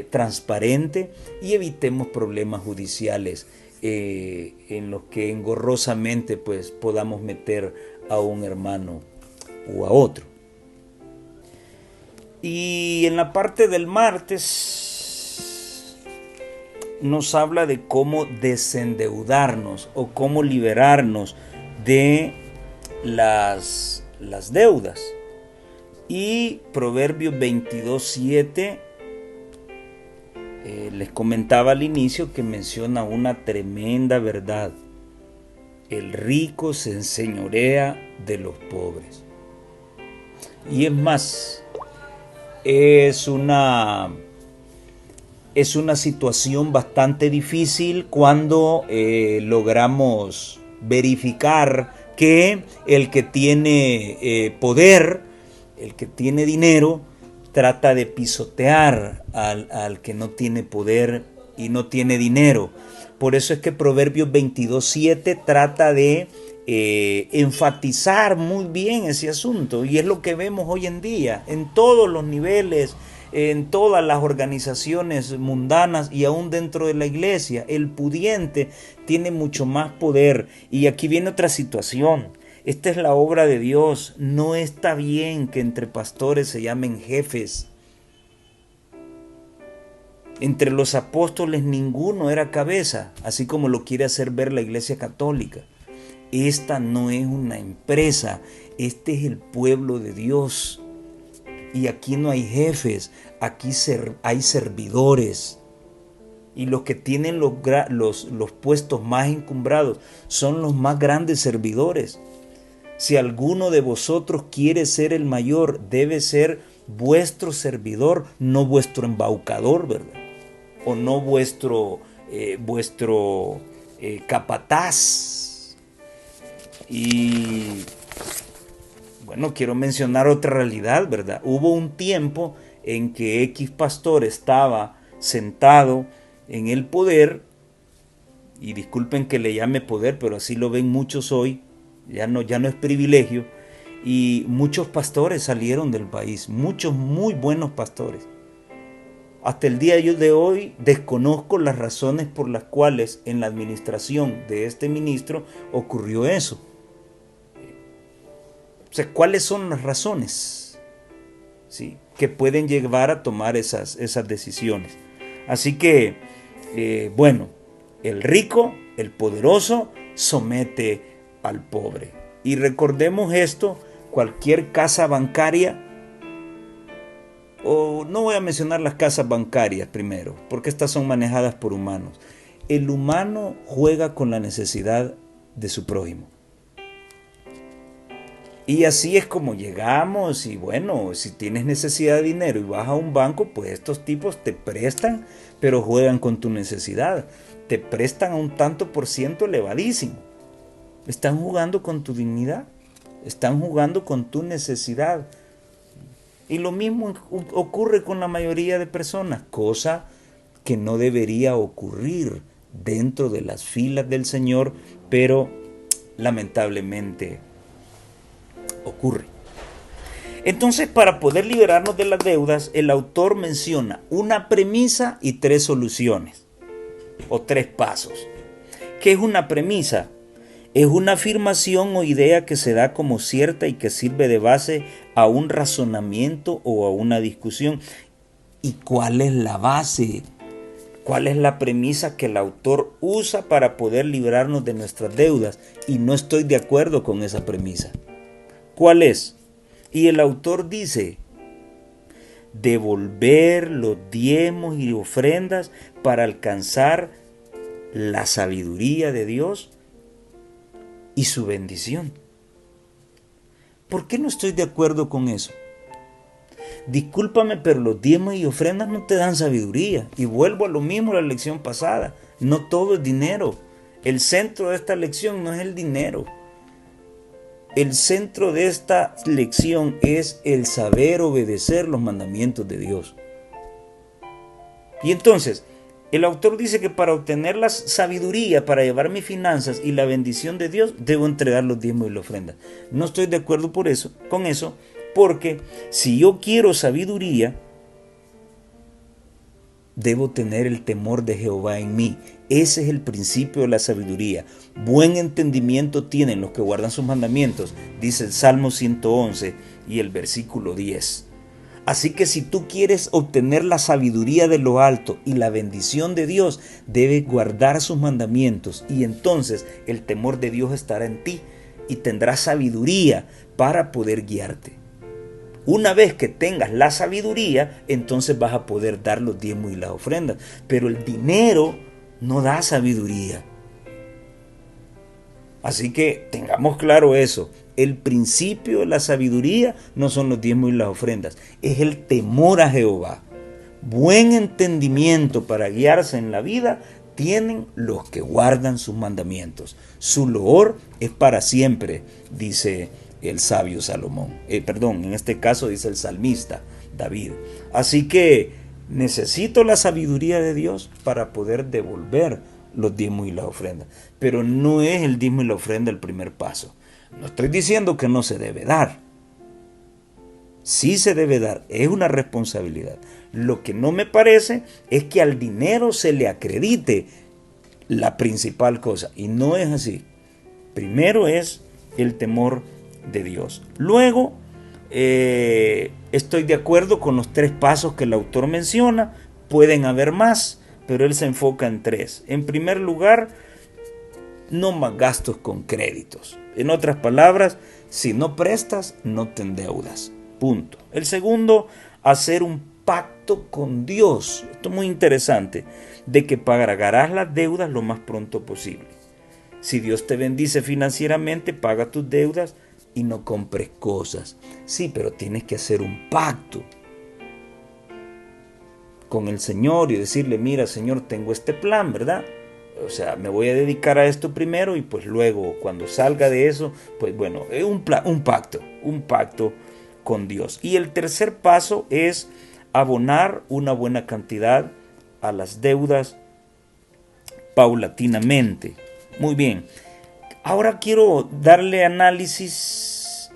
transparente y evitemos problemas judiciales en los que engorrosamente pues podamos meter a un hermano o a otro. Y en la parte del martes nos habla de cómo desendeudarnos o cómo liberarnos de las deudas. Y Proverbios 22:7 les comentaba al inicio que menciona una tremenda verdad. El rico se enseñorea de los pobres. Y es más, es una situación bastante difícil cuando logramos verificar que el que tiene poder, el que tiene dinero, trata de pisotear al que no tiene poder y no tiene dinero. Por eso es que Proverbios 22:7 trata de enfatizar muy bien ese asunto, y es lo que vemos hoy en día en todos los niveles, en todas las organizaciones mundanas y aún dentro de la iglesia. El pudiente tiene mucho más poder. Y aquí viene otra situación. Esta es la obra de Dios. No está bien que entre pastores se llamen jefes. Entre los apóstoles ninguno era cabeza, así como lo quiere hacer ver la Iglesia Católica. Esta no es una empresa, este es el pueblo de Dios. Y aquí no hay jefes, aquí hay servidores. Y los que tienen los puestos más encumbrados son los más grandes servidores. Si alguno de vosotros quiere ser el mayor, debe ser vuestro servidor, no vuestro embaucador, ¿verdad? O no vuestro capataz. Y bueno, quiero mencionar otra realidad, ¿verdad? Hubo un tiempo en que X pastor estaba sentado en el poder, y disculpen que le llame poder, pero así lo ven muchos hoy, ya no es privilegio, y muchos pastores salieron del país, muchos muy buenos pastores. Hasta el día de hoy desconozco las razones por las cuales en la administración de este ministro ocurrió eso. O sea, ¿cuáles son las razones, ¿sí?, que pueden llevar a tomar esas decisiones? Así que, bueno, el rico, el poderoso, somete al pobre. Y recordemos esto, cualquier casa bancaria, o no voy a mencionar las casas bancarias primero, porque estas son manejadas por humanos. El humano juega con la necesidad de su prójimo. Y así es como llegamos. Y bueno, si tienes necesidad de dinero y vas a un banco, pues estos tipos te prestan, pero juegan con tu necesidad. Te prestan a un tanto por ciento elevadísimo. Están jugando con tu dignidad. Están jugando con tu necesidad. Y lo mismo ocurre con la mayoría de personas, cosa que no debería ocurrir dentro de las filas del Señor, pero lamentablemente ocurre. Entonces, para poder liberarnos de las deudas, el autor menciona una premisa y 3 soluciones, o 3 pasos. ¿Qué es una premisa? Es una afirmación o idea que se da como cierta y que sirve de base a un razonamiento o a una discusión. ¿Y cuál es la base? ¿Cuál es la premisa que el autor usa para poder librarnos de nuestras deudas? Y no estoy de acuerdo con esa premisa. ¿Cuál es? Y el autor dice: devolver los diezmos y ofrendas para alcanzar la sabiduría de Dios y su bendición. ¿Por qué no estoy de acuerdo con eso? Discúlpame, pero los diezmos y ofrendas no te dan sabiduría. Y vuelvo a lo mismo de la lección pasada. No todo es dinero. El centro de esta lección no es el dinero. El centro de esta lección es el saber obedecer los mandamientos de Dios. Y entonces, el autor dice que para obtener la sabiduría, para llevar mis finanzas y la bendición de Dios, debo entregar los diezmos y la ofrenda. No estoy de acuerdo con eso, porque si yo quiero sabiduría, debo tener el temor de Jehová en mí. Ese es el principio de la sabiduría. Buen entendimiento tienen los que guardan sus mandamientos, dice el Salmo 111 y el versículo 10. Así que si tú quieres obtener la sabiduría de lo alto y la bendición de Dios, debes guardar sus mandamientos y entonces el temor de Dios estará en ti y tendrás sabiduría para poder guiarte. Una vez que tengas la sabiduría, entonces vas a poder dar los diezmos y las ofrendas. Pero el dinero no da sabiduría. Así que tengamos claro eso. El principio de la sabiduría no son los diezmos y las ofrendas, es el temor a Jehová. Buen entendimiento para guiarse en la vida tienen los que guardan sus mandamientos. Su loor es para siempre, dice el sabio Salomón. En este caso dice el salmista David. Así que necesito la sabiduría de Dios para poder devolver los diezmos y las ofrendas. Pero no es el diezmo y la ofrenda el primer paso. No estoy diciendo que no se debe dar. Sí se debe dar, es una responsabilidad. Lo que no me parece es que al dinero se le acredite la principal cosa. Y no es así. Primero es el temor de Dios. Luego, estoy de acuerdo con los 3 pasos que el autor menciona. Pueden haber más, pero él se enfoca en 3. En primer lugar, no más gastos con créditos. En otras palabras, si no prestas, no te endeudas. Punto. El segundo, hacer un pacto con Dios. Esto es muy interesante, de que pagarás las deudas lo más pronto posible. Si Dios te bendice financieramente, paga tus deudas y no compres cosas. Sí, pero tienes que hacer un pacto con el Señor y decirle, mira, Señor, tengo este plan, ¿verdad? O sea, me voy a dedicar a esto primero y pues luego cuando salga de eso, pues bueno, es un pacto con Dios. Y el tercer paso es abonar una buena cantidad a las deudas paulatinamente. Muy bien. Ahora quiero darle análisis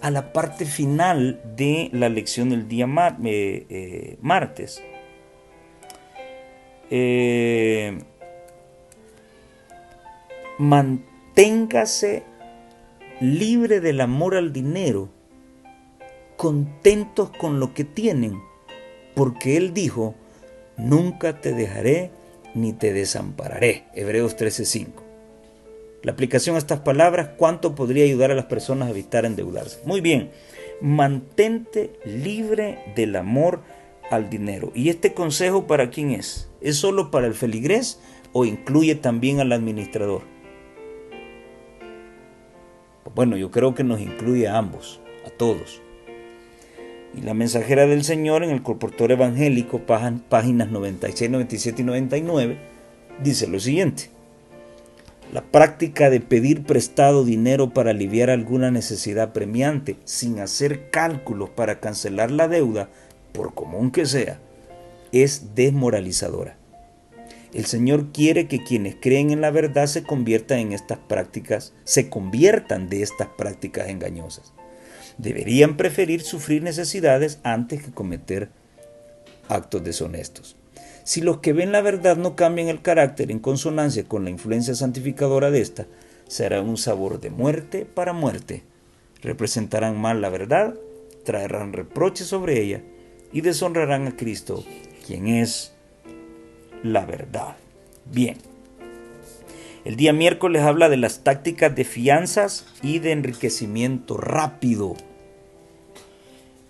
a la parte final de la lección del día martes. Manténgase libre del amor al dinero, contentos con lo que tienen, porque Él dijo, nunca te dejaré ni te desampararé. Hebreos 13:5. La aplicación a estas palabras, ¿cuánto podría ayudar a las personas a evitar endeudarse? Muy bien, mantente libre del amor al dinero. ¿Y este consejo para quién es? ¿Es solo para el feligrés o incluye también al administrador? Bueno, yo creo que nos incluye a ambos, a todos. Y la mensajera del Señor en el colportor evangélico, páginas 96, 97 y 99, dice lo siguiente. La práctica de pedir prestado dinero para aliviar alguna necesidad premiante sin hacer cálculos para cancelar la deuda, por común que sea, es desmoralizadora. El Señor quiere que quienes creen en la verdad se conviertan de estas prácticas engañosas. Deberían preferir sufrir necesidades antes que cometer actos deshonestos. Si los que ven la verdad no cambian el carácter en consonancia con la influencia santificadora de esta, será un sabor de muerte para muerte. Representarán mal la verdad, traerán reproches sobre ella y deshonrarán a Cristo, quien es la verdad. Bien. El día miércoles habla de las tácticas de fianzas y de enriquecimiento rápido.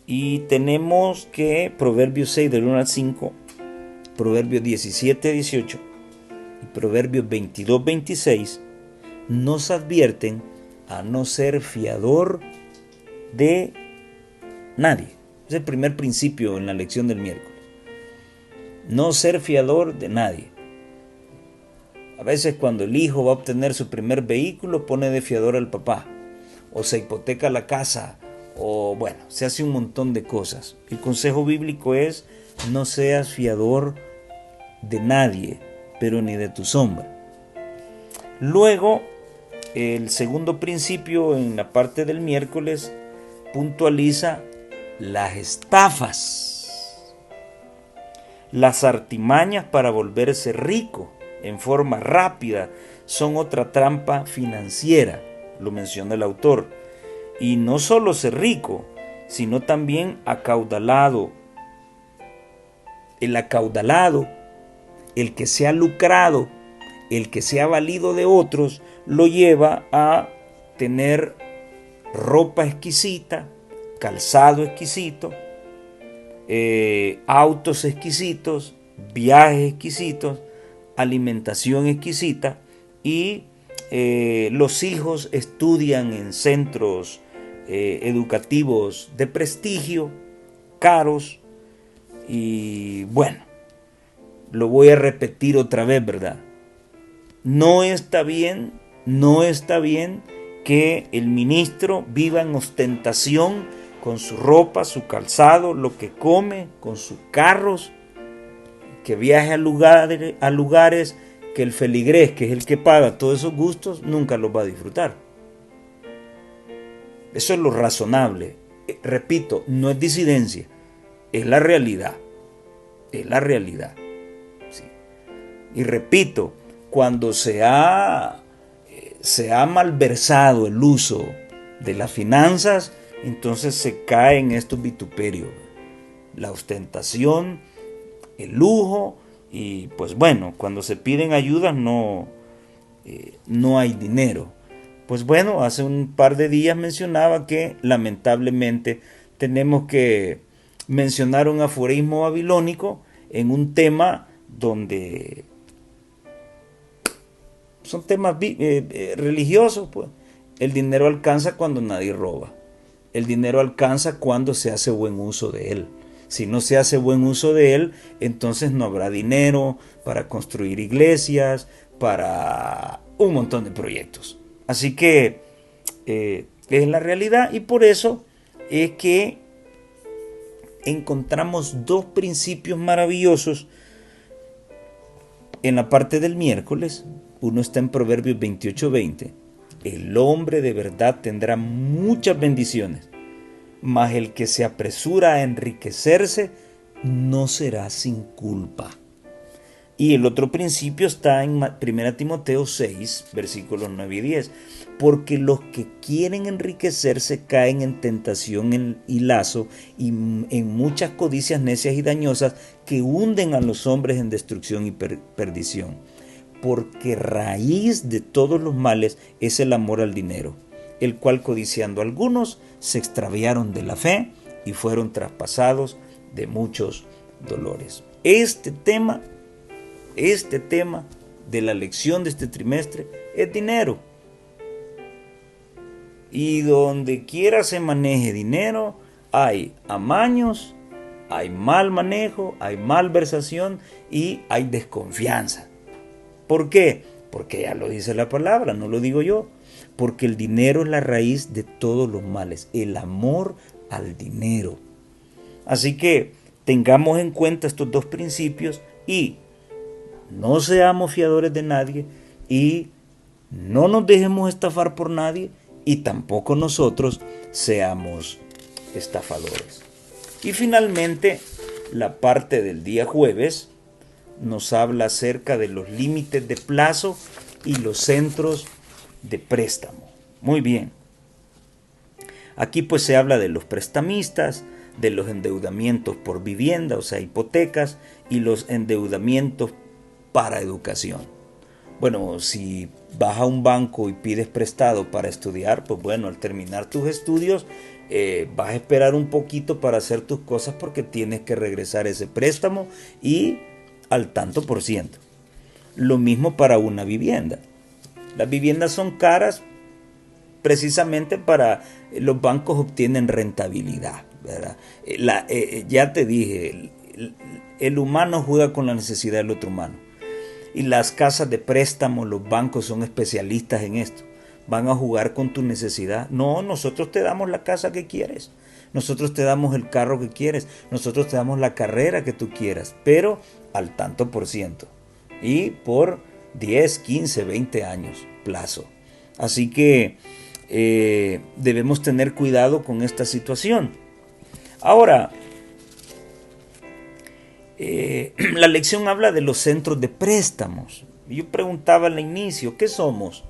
Y tenemos que Proverbios 6 del 1 al 5, Proverbios 17 18 y Proverbios 22 26 nos advierten a no ser fiador de nadie. Es el primer principio en la lección del miércoles. No ser fiador de nadie. A veces cuando el hijo va a obtener su primer vehículo, pone de fiador al papá, o se hipoteca la casa, o bueno, se hace un montón de cosas. El consejo bíblico es: no seas fiador de nadie, pero ni de tu sombra. Luego, el segundo principio en la parte del miércoles puntualiza las estafas, las artimañas para volverse rico en forma rápida son otra trampa financiera, lo menciona el autor. Y no solo ser rico, sino también acaudalado. El acaudalado, el que se ha lucrado, el que se ha valido de otros, lo lleva a tener ropa exquisita, calzado exquisito, autos exquisitos, viajes exquisitos, alimentación exquisita, y los hijos estudian en centros educativos de prestigio, caros, y bueno, lo voy a repetir otra vez, ¿verdad? No está bien que el ministro viva en ostentación con su ropa, su calzado, lo que come, con sus carros, que viaje a lugares que el feligrés, que es el que paga todos esos gustos, nunca los va a disfrutar. Eso es lo razonable. Repito, no es disidencia, es la realidad. Es la realidad. Sí. Y repito, cuando se ha malversado el uso de las finanzas, entonces se cae en estos vituperios: la ostentación, el lujo, y pues bueno, cuando se piden ayudas no hay dinero. Pues bueno, hace un par de días mencionaba que lamentablemente tenemos que mencionar un aforismo babilónico en un tema donde son temas religiosos, pues. El dinero alcanza cuando nadie roba. El dinero alcanza cuando se hace buen uso de él. Si no se hace buen uso de él, entonces no habrá dinero para construir iglesias, para un montón de proyectos. Así que es la realidad, y por eso es que encontramos dos principios maravillosos en la parte del miércoles. Uno está en Proverbios 28:20. El hombre de verdad tendrá muchas bendiciones, mas el que se apresura a enriquecerse no será sin culpa. Y el otro principio está en 1 Timoteo 6, versículos 9 y 10. Porque los que quieren enriquecerse caen en tentación y lazo, y en muchas codicias necias y dañosas que hunden a los hombres en destrucción y perdición. Porque raíz de todos los males es el amor al dinero, el cual codiciando algunos se extraviaron de la fe y fueron traspasados de muchos dolores. Este tema de la lección de este trimestre es dinero. Y donde quiera se maneje dinero, hay amaños, hay mal manejo, hay malversación y hay desconfianza. ¿Por qué? Porque ya lo dice la palabra, no lo digo yo. Porque el dinero es la raíz de todos los males, el amor al dinero. Así que tengamos en cuenta estos dos principios y no seamos fiadores de nadie, y no nos dejemos estafar por nadie, y tampoco nosotros seamos estafadores. Y finalmente, la parte del día jueves nos habla acerca de los límites de plazo y los centros de préstamo. Muy bien. Aquí pues se habla de los prestamistas, de los endeudamientos por vivienda, o sea, hipotecas, y los endeudamientos para educación. Bueno, si vas a un banco y pides prestado para estudiar, pues bueno, al terminar tus estudios vas a esperar un poquito para hacer tus cosas, porque tienes que regresar ese préstamo y al tanto por ciento. Lo mismo para una vivienda. Las viviendas son caras, precisamente los bancos obtienen rentabilidad, ¿verdad? Ya te dije, el humano juega con la necesidad del otro humano. Y las casas de préstamo, los bancos son especialistas en esto. Van a jugar con tu necesidad. No, nosotros te damos la casa que quieres. Nosotros te damos el carro que quieres. Nosotros te damos la carrera que tú quieras. Pero al tanto por ciento. Y por 10, 15, 20 años plazo. Así que debemos tener cuidado con esta situación. Ahora, la lección habla de los centros de préstamos. Yo preguntaba al inicio, ¿qué somos?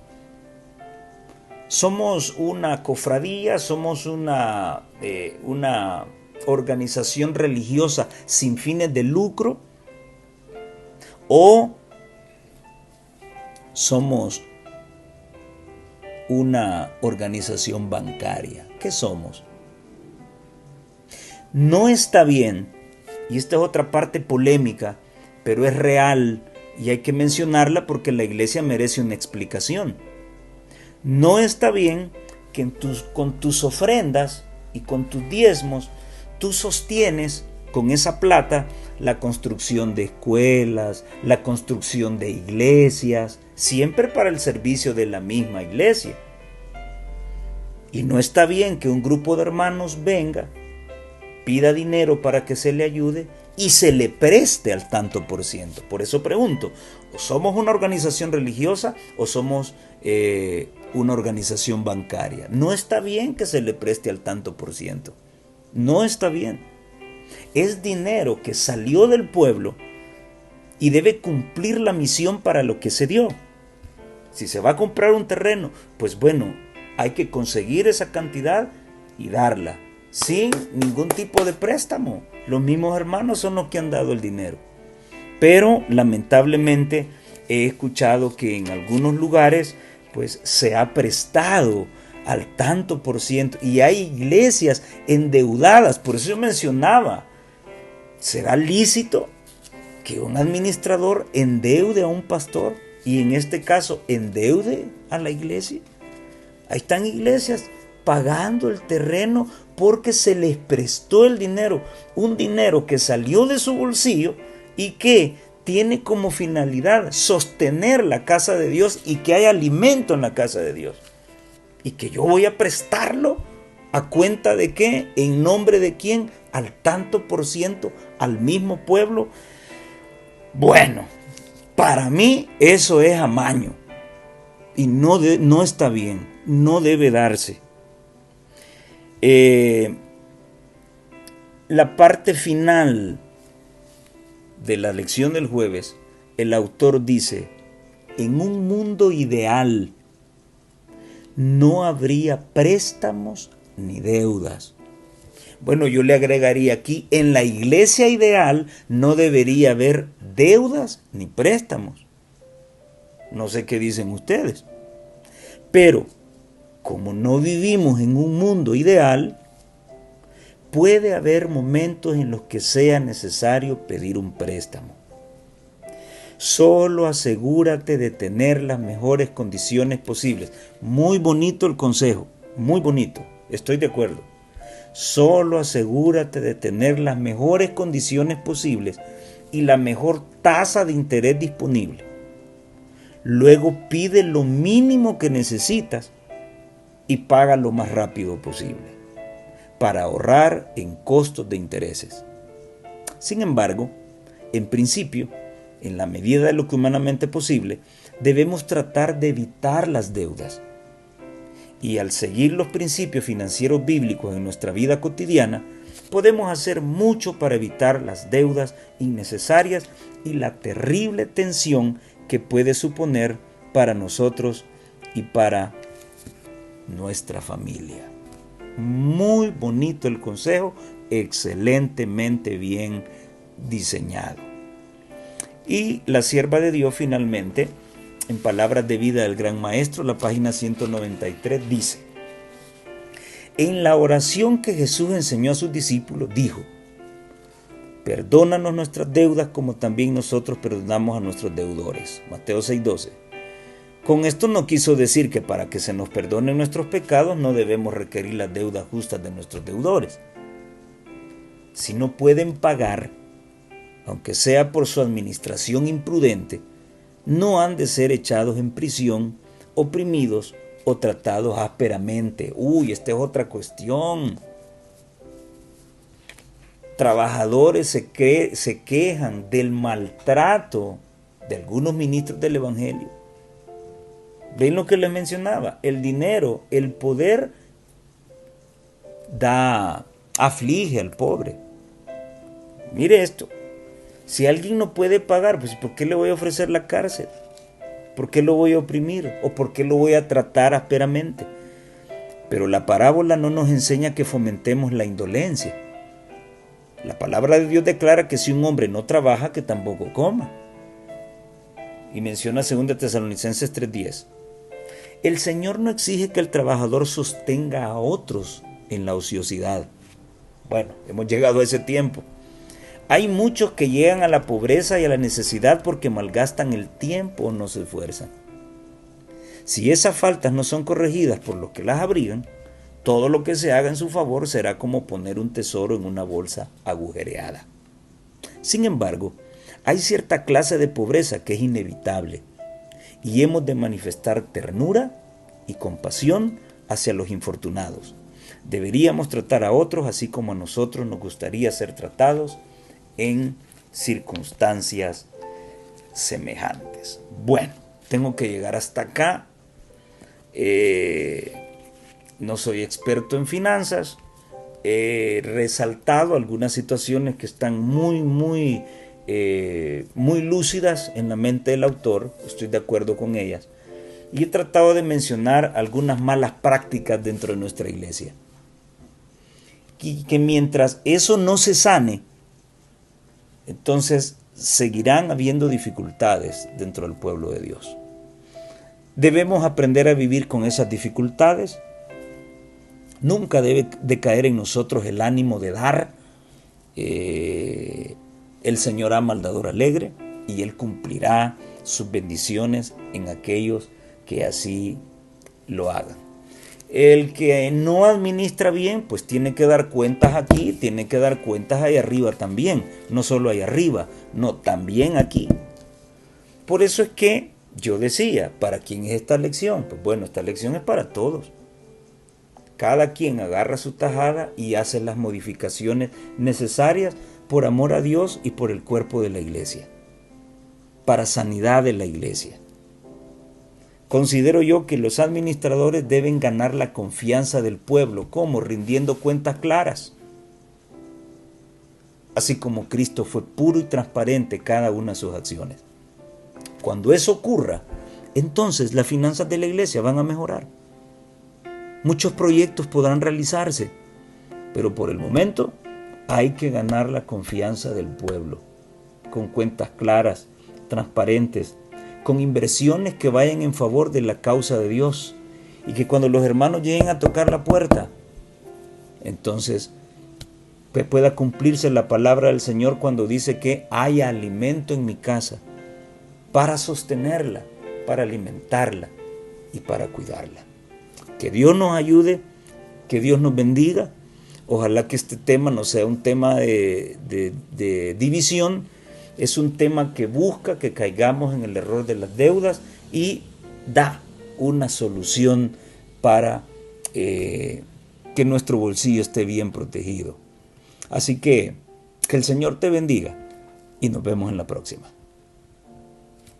¿Somos una cofradía? ¿Somos una organización religiosa sin fines de lucro? ¿O somos una organización bancaria? ¿Qué somos? No está bien, y esta es otra parte polémica, pero es real y hay que mencionarla porque la iglesia merece una explicación. No está bien que con tus ofrendas y con tus diezmos tú sostienes con esa plata la construcción de escuelas, la construcción de iglesias, siempre para el servicio de la misma iglesia. Y no está bien que un grupo de hermanos venga, pida dinero para que se le ayude y se le preste al tanto por ciento. Por eso pregunto, ¿o somos una organización religiosa o somos una organización bancaria? No está bien que se le preste al tanto por ciento. No está bien. Es dinero que salió del pueblo y debe cumplir la misión para lo que se dio. Si se va a comprar un terreno, pues bueno, hay que conseguir esa cantidad y darla, sin ningún tipo de préstamo. Los mismos hermanos son los que han dado el dinero. Pero lamentablemente he escuchado que en algunos lugares pues se ha prestado al tanto por ciento y hay iglesias endeudadas. Por eso yo mencionaba, ¿será lícito que un administrador endeude a un pastor y en este caso endeude a la iglesia? Ahí están iglesias pagando el terreno porque se les prestó el dinero, un dinero que salió de su bolsillo y que tiene como finalidad sostener la casa de Dios y que haya alimento en la casa de Dios. Y que yo voy a prestarlo a cuenta de qué, en nombre de quién, al tanto por ciento, al mismo pueblo. Bueno, para mí eso es amaño y no está bien, no debe darse. La parte final de la lección del jueves, el autor dice, en un mundo ideal no habría préstamos ni deudas. Bueno, yo le agregaría aquí, en la iglesia ideal no debería haber deudas ni préstamos. No sé qué dicen ustedes. Pero, como no vivimos en un mundo ideal, puede haber momentos en los que sea necesario pedir un préstamo. Solo asegúrate de tener las mejores condiciones posibles. Muy bonito el consejo, muy bonito, estoy de acuerdo. Solo asegúrate de tener las mejores condiciones posibles y la mejor tasa de interés disponible. Luego pide lo mínimo que necesitas y paga lo más rápido posible para ahorrar en costos de intereses. Sin embargo, en principio, en la medida de lo que humanamente posible, debemos tratar de evitar las deudas. Y al seguir los principios financieros bíblicos en nuestra vida cotidiana, podemos hacer mucho para evitar las deudas innecesarias y la terrible tensión que puede suponer para nosotros y para nuestra familia. Muy bonito el consejo, excelentemente bien diseñado. Y la sierva de Dios finalmente, en Palabras de Vida del Gran Maestro, la página 193, dice: en la oración que Jesús enseñó a sus discípulos, dijo: perdónanos nuestras deudas como también nosotros perdonamos a nuestros deudores. Mateo 6:12. Con esto no quiso decir que para que se nos perdonen nuestros pecados no debemos requerir las deudas justas de nuestros deudores. Si no pueden pagar, aunque sea por su administración imprudente, no han de ser echados en prisión, oprimidos o tratados ásperamente. Esta es otra cuestión. Trabajadores se quejan del maltrato de algunos ministros del Evangelio. ¿Ven lo que les mencionaba? El dinero, el poder aflige al pobre. Mire esto. Si alguien no puede pagar, pues ¿por qué le voy a ofrecer la cárcel? ¿Por qué lo voy a oprimir? ¿O por qué lo voy a tratar ásperamente? Pero la parábola no nos enseña que fomentemos la indolencia. La palabra de Dios declara que si un hombre no trabaja, que tampoco coma. Y menciona 2 Tesalonicenses 3:10. El Señor no exige que el trabajador sostenga a otros en la ociosidad. Bueno, hemos llegado a ese tiempo. Hay muchos que llegan a la pobreza y a la necesidad porque malgastan el tiempo o no se esfuerzan. Si esas faltas no son corregidas por los que las abrigan, todo lo que se haga en su favor será como poner un tesoro en una bolsa agujereada. Sin embargo, hay cierta clase de pobreza que es inevitable y hemos de manifestar ternura y compasión hacia los infortunados. Deberíamos tratar a otros así como a nosotros nos gustaría ser tratados en circunstancias semejantes. Bueno, tengo que llegar hasta acá. No soy experto en finanzas. He resaltado algunas situaciones que están muy lúcidas en la mente del autor. Estoy de acuerdo con ellas. Y he tratado de mencionar algunas malas prácticas dentro de nuestra iglesia. Y que mientras eso no se sane, entonces seguirán habiendo dificultades dentro del pueblo de Dios. Debemos aprender a vivir con esas dificultades. Nunca debe de caer en nosotros el ánimo de dar. El Señor ama al dador alegre y Él cumplirá sus bendiciones en aquellos que así lo hagan. El que no administra bien, pues tiene que dar cuentas aquí, tiene que dar cuentas ahí arriba también. No solo ahí arriba, no, también aquí. Por eso es que yo decía, ¿para quién es esta lección? Pues bueno, esta lección es para todos. Cada quien agarra su tajada y hace las modificaciones necesarias por amor a Dios y por el cuerpo de la iglesia, para sanidad de la iglesia. Considero yo que los administradores deben ganar la confianza del pueblo. ¿Cómo? Rindiendo cuentas claras. Así como Cristo fue puro y transparente cada una de sus acciones. Cuando eso ocurra, entonces las finanzas de la iglesia van a mejorar. Muchos proyectos podrán realizarse, pero por el momento hay que ganar la confianza del pueblo, con cuentas claras, transparentes, con inversiones que vayan en favor de la causa de Dios, y que cuando los hermanos lleguen a tocar la puerta, entonces que pueda cumplirse la palabra del Señor cuando dice que haya alimento en mi casa, para sostenerla, para alimentarla y para cuidarla. Que Dios nos ayude, que Dios nos bendiga. Ojalá que este tema no sea un tema de división. Es un tema que busca que caigamos en el error de las deudas y da una solución para que nuestro bolsillo esté bien protegido. Así que el Señor te bendiga y nos vemos en la próxima.